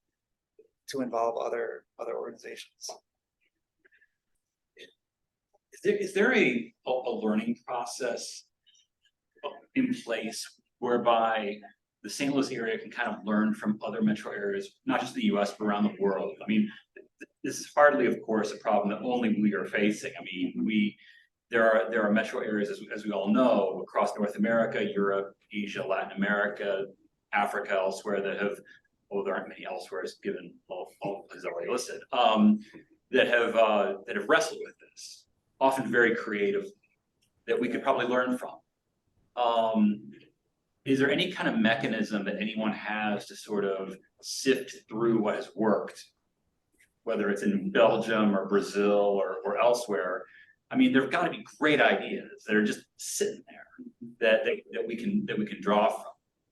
to involve other organizations. Is there a learning process in place whereby the St. Louis area can kind of learn from other metro areas, not just the US, but around the world? I mean, this is hardly, of course, a problem that only we are facing. I mean, there are metro areas, as we all know, across North America, Europe, Asia, Latin America, Africa, elsewhere that have, there aren't many elsewhere, given all places already listed, that have wrestled with this, often very creative, that we could probably learn from. Is there any kind of mechanism that anyone has to sort of sift through what has worked, whether it's in Belgium or Brazil or elsewhere? I mean, there've got to be great ideas that are just sitting there that we can draw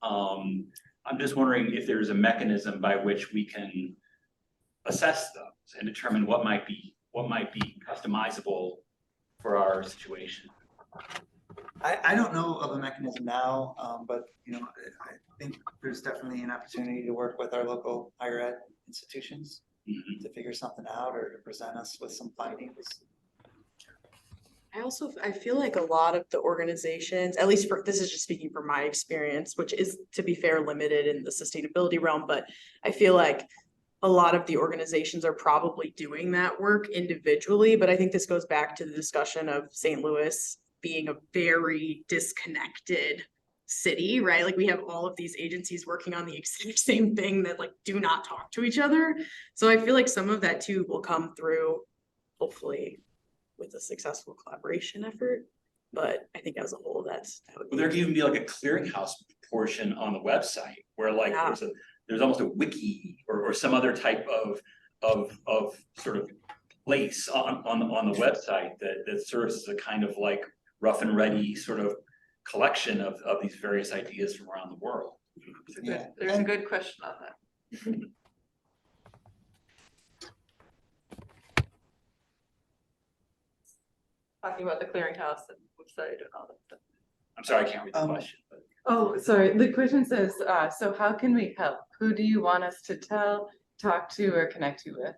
from. I'm just wondering if there's a mechanism by which we can assess those and determine what might be customizable for our situation. I don't know of a mechanism now, but I think there's definitely an opportunity to work with our local higher ed institutions to figure something out or to present us with some findings. I feel like a lot of the organizations, at least this is just speaking from my experience, which is, to be fair, limited in the sustainability realm, but I feel like a lot of the organizations are probably doing that work individually, but I think this goes back to the discussion of St. Louis being a very disconnected city, right? Like we have all of these agencies working on the exact same thing that like do not talk to each other. So I feel like some of that too will come through, hopefully, with a successful collaboration effort. But I think as a whole, that would be. Well, there could even be like a clearinghouse portion on the website where like there's almost a wiki or some other type of sort of place on the website that serves as a kind of like rough and ready sort of collection of these various ideas from around the world. There's a good question on that. talking about the clearinghouse and website and all that stuff. I'm sorry, I can't read the question, but. Oh, sorry, the question says, so how can we help? Who do you want us to tell, talk to, or connect you with?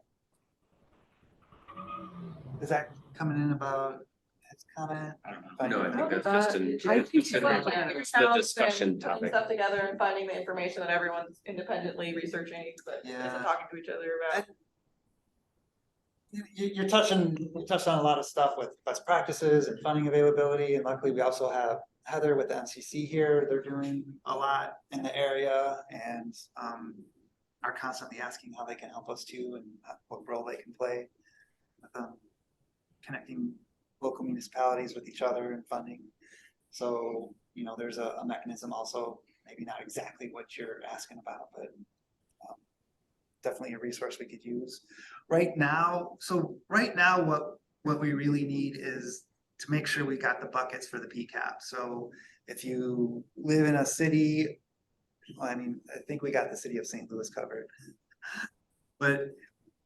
Is that coming in about his comment? I don't know. No, I think that's just an, I think it's an- so, Like, it's the discussion putting topic. stuff together and finding the information that everyone's independently researching, but Yeah. isn't talking to each other about. You're touching, you touched on a lot of stuff with best practices and funding availability, and luckily we also have Heather with the MCC here. They're doing a lot in the area and are constantly asking how they can help us too and what role they can play with connecting local municipalities with each other and funding. So, you know, there's a mechanism also, maybe not exactly what you're asking about, but definitely a resource we could use. Right now, what we really need is to make sure we got the buckets for the PCAP. So if you live in a city, well, I mean, I think we got the city of St. Louis covered. But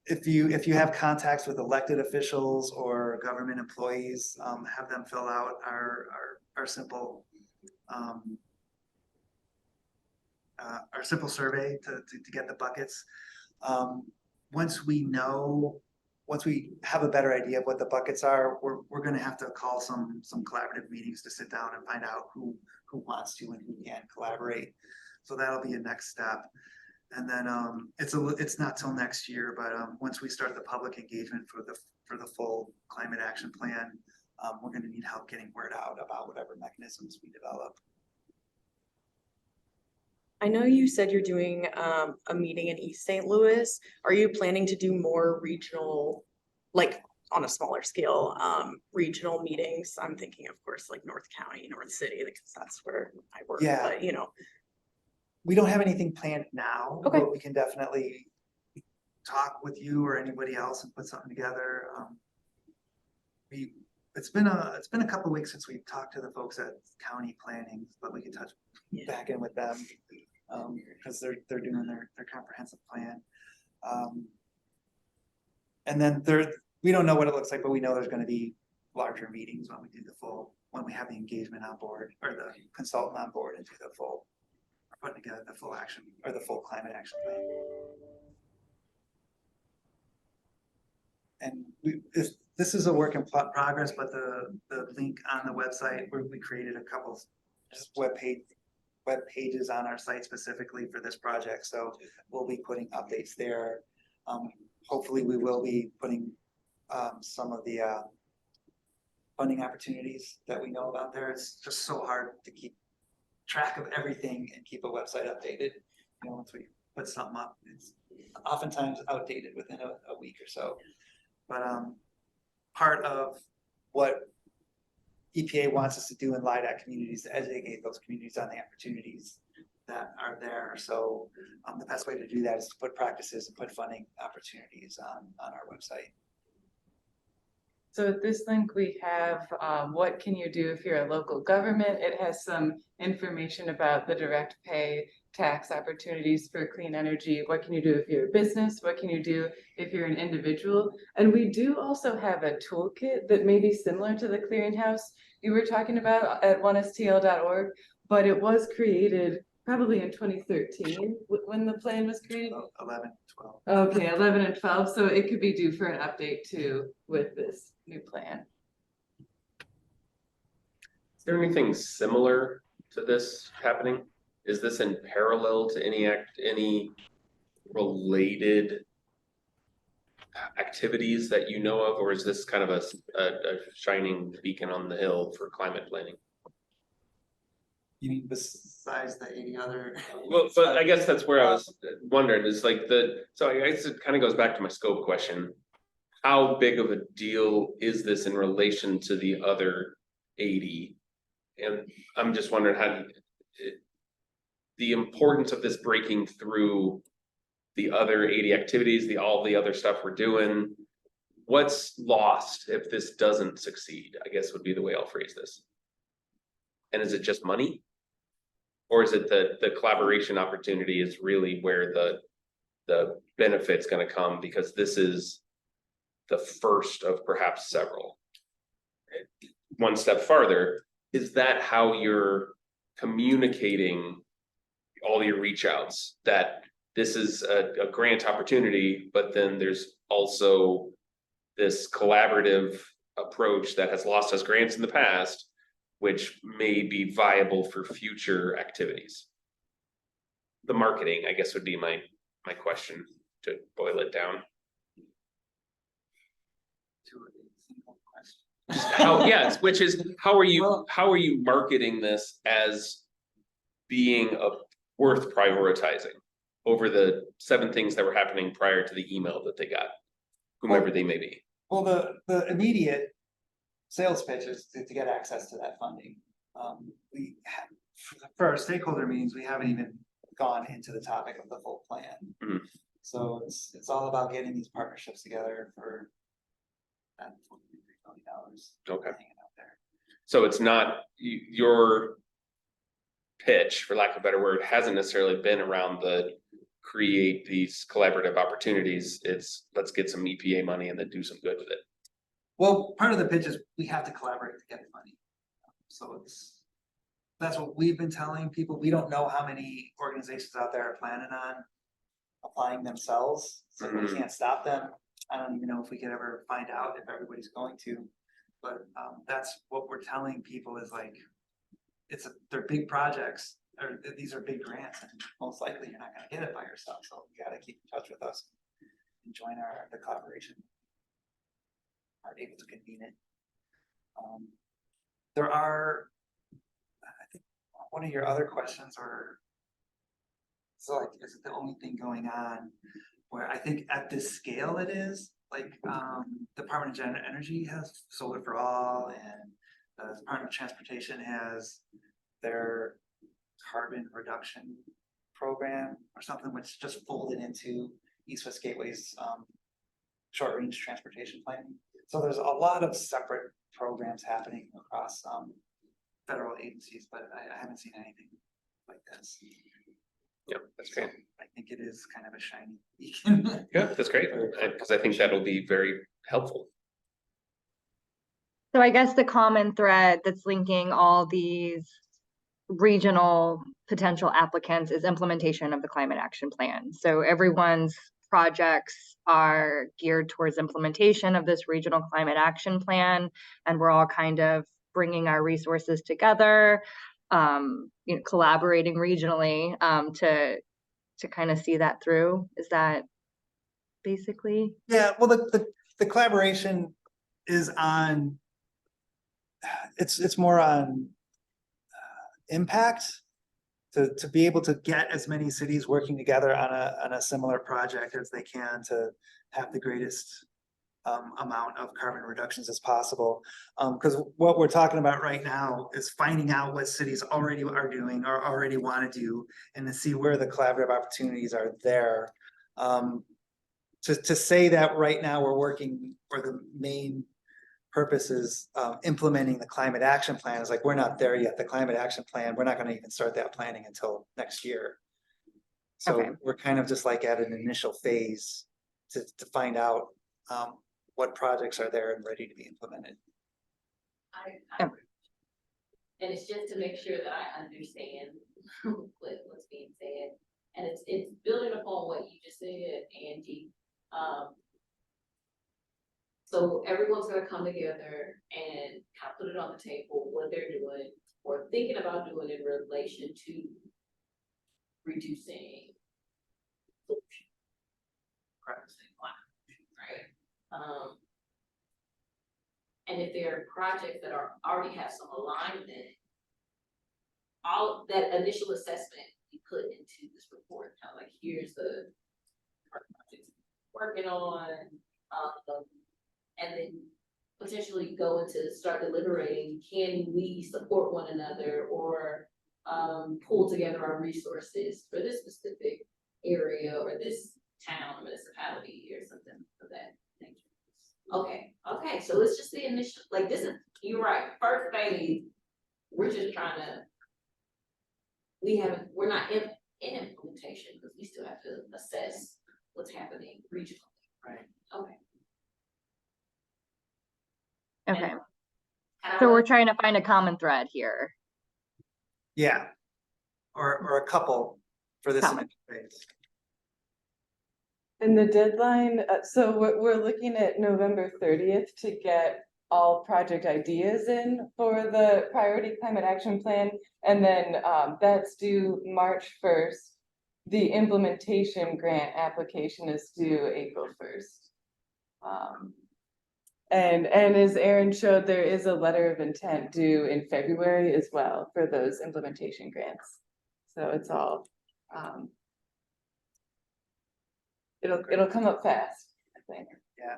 if you have contacts with elected officials or government employees, have them fill out our simple survey to get the buckets. Once we have a better idea of what the buckets are, we're gonna have to call some collaborative meetings to sit down and find out who wants to and who can collaborate. So that'll be a next step. And then it's not till next year, but once we start the public engagement for the full climate action plan, we're gonna need help getting word out about whatever mechanisms we develop. I know you said you're doing a meeting in East St. Louis. Are you planning to do more regional, like on a smaller scale, regional meetings? I'm thinking, of course, like North County, North City, because that's where I work, Yeah. but you know. We don't have anything planned now, Okay. but we can definitely talk with you or anybody else and put something together. It's been a couple of weeks since we've talked to the folks at county planning, but we can touch back in with them because they're doing their comprehensive plan. And then we don't know what it looks like, but we know there's going to be larger meetings when we have the engagement on board or the consultant on board and do the full. Putting together the full action or the full climate action plan. And this is a work in progress, but the link on the website where we created a couple just web pages on our site specifically for this project. So we'll be putting updates there. Hopefully we will be putting some of the funding opportunities that we know about there. It's just so hard to keep track of everything and keep a website updated. You know, once we put something up, it's oftentimes outdated within a week or so. But part of what EPA wants us to do in LIDAC communities is educate those communities on the opportunities that are there. So the best way to do that is to put practices and put funding opportunities on our website. So at this link, we have what can you do if you're a local government? It has some information about the direct pay tax opportunities for clean energy. What can you do if you're a business? What can you do if you're an individual? And we do also have a toolkit that may be similar to the clearinghouse you were talking about at onestl.org, but it was created probably in 2013 when the plan was created. 11, 12. Okay, 11 and 12. So it could be due for an update too with this new plan. Is there anything similar to this happening? Is this in parallel to any related activities that you know of, or is this kind of a shining beacon on the hill for climate planning? You mean besides the 80 other? Well, but I guess that's where I was wondering is like so I guess it kind of goes back to my scope question. How big of a deal is this in relation to the other 80? And I'm just wondering the importance of this breaking through the other 80 activities, all the other stuff we're doing. What's lost if this doesn't succeed, I guess would be the way I'll phrase this. And is it just money? Or is it the collaboration opportunity is really where the benefit's gonna come because this is the first of perhaps several? one step farther, is that how you're communicating all your reach outs? That this is a grant opportunity, but then there's also this collaborative approach that has lost us grants in the past, which may be viable for future activities. The marketing, I guess, would be my question to boil it down. Just how, yeah, which is, how are you marketing this as being worth prioritizing over the 7 things that were happening prior to the email that they got, whomever they may be? Well, the immediate sales pitch is to get access to that funding. For our stakeholder meetings, we haven't even gone into the topic of the full plan. Mhm. So it's all about getting these partnerships together for that $43 million. Okay. hanging out there. So it's not, your pitch, for lack of a better word, hasn't necessarily been around the create these collaborative opportunities. It's let's get some EPA money and then do some good with it. Well, part of the pitch is we have to collaborate to get money. So that's what we've been telling people. We don't know how many organizations out there are planning on applying themselves, so we can't stop them. I don't even know if we could ever find out if everybody's going to, but that's what we're telling people is like, they're big projects, or these are big grants, and most likely you're not gonna get it by yourself, so you gotta keep in touch with us and join the collaboration. Are able to convene it. There are, I think, one of your other questions are, so like, is it the only thing going on? Where I think at this scale it is, like, Department of Energy has Solar for All, and the Department of Transportation has their carbon reduction program or something, which just folded into East West Gateway's short range transportation planning. So there's a lot of separate programs happening across federal agencies, but I haven't seen anything like this. Yep, that's great. I think it is kind of a shiny beacon. Yeah, that's great, because I think that'll be very helpful. So I guess the common thread that's linking all these regional potential applicants is implementation of the climate action plan. So everyone's projects are geared towards implementation of this regional climate action plan, and we're all kind of bringing our resources together, collaborating regionally to kind of see that through. Is that basically? Yeah, well, the collaboration is on, it's more on impact, to be able to get as many cities working together on a similar project as they can to have the greatest amount of carbon reductions as possible. Because what we're talking about right now is finding out what cities already are doing or already want to do, and to see where the collaborative opportunities are there. To say that right now we're working, or the main purpose is implementing the climate action plan, is like, we're not there yet. The climate action plan, we're not going to even start that planning until next year. So Okay. we're kind of just like at an initial phase to find out what projects are there and ready to be implemented. And it's just to make sure that I understand what's being said. And it's building upon what you just said, Angie. So everyone's gonna come together and kind of put it on the table, what they're doing or thinking about doing in relation to reducing pollution. Right. And if there are projects that already have some alignment, all that initial assessment we put into this report, kind of like, here's the projects we're working on, and then potentially go into start deliberating, can we support one another or pull together our resources for this specific area or this town or municipality or something of that nature. Okay, so it's just the initial, like, this is, you're right, first phase, we're just trying to, we're not in implementation because we still have to assess what's happening regionally. Right. Okay. Okay. So we're trying to find a common thread here. Yeah. Or a couple for this. Couple. phase. And the deadline, so we're looking at November 30th to get all project ideas in for the priority climate action plan. And then that's due March 1st. The implementation grant application is due April 1st. And as Erin showed, there is a letter of intent due in February as well for those implementation grants. So it's all, it'll come up fast, I think. Yeah.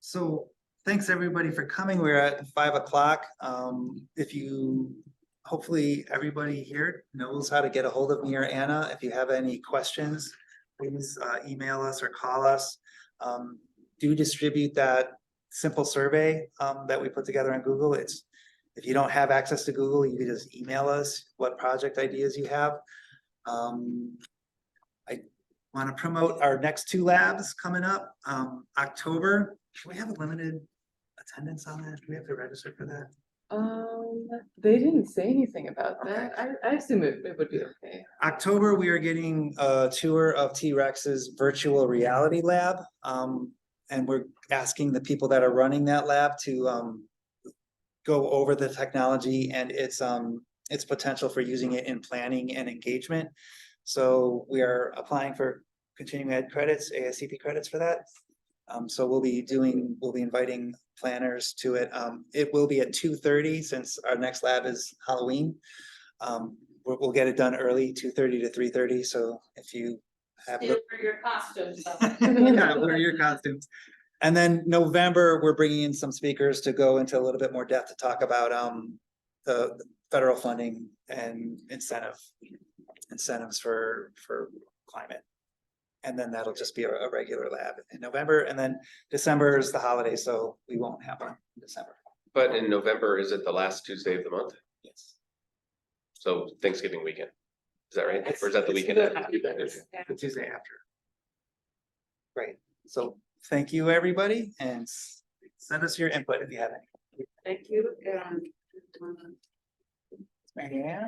So thanks everybody for coming. We're at 5 o'clock. If you, hopefully everybody here knows how to get a hold of me or Anna. If you have any questions, please email us or call us. Do distribute that simple survey that we put together on Google. It's, if you don't have access to Google, you can just email us what project ideas you have. I want to promote our next 2 labs coming up. October, should we have a limited attendance on that? Do we have to register for that? They didn't say anything about that. I assume it would be okay. October, we are getting a tour of T-Rex's virtual reality lab. And we're asking the people that are running that lab to go over the technology and its potential for using it in planning and engagement. So we are applying for continuing ed credits, ASCP credits for that. So we'll be inviting planners to it. It will be at 2:30 since our next lab is Halloween. We'll get it done early, 2:30 to 3:30. So if you have. Still for your costumes. Yeah, wear your costumes. And then November, we're bringing in some speakers to go into a little bit more depth to talk about the federal funding and incentives for climate. And then that'll just be a regular lab in November, and then December is the holiday, so we won't have one in December. But in November, is it the last Tuesday of the month? Yes. So Thanksgiving weekend, is that right? Or is that the weekend? The Tuesday after. Great, so thank you, everybody, and send us your input if you have any. Thank you. Marianne?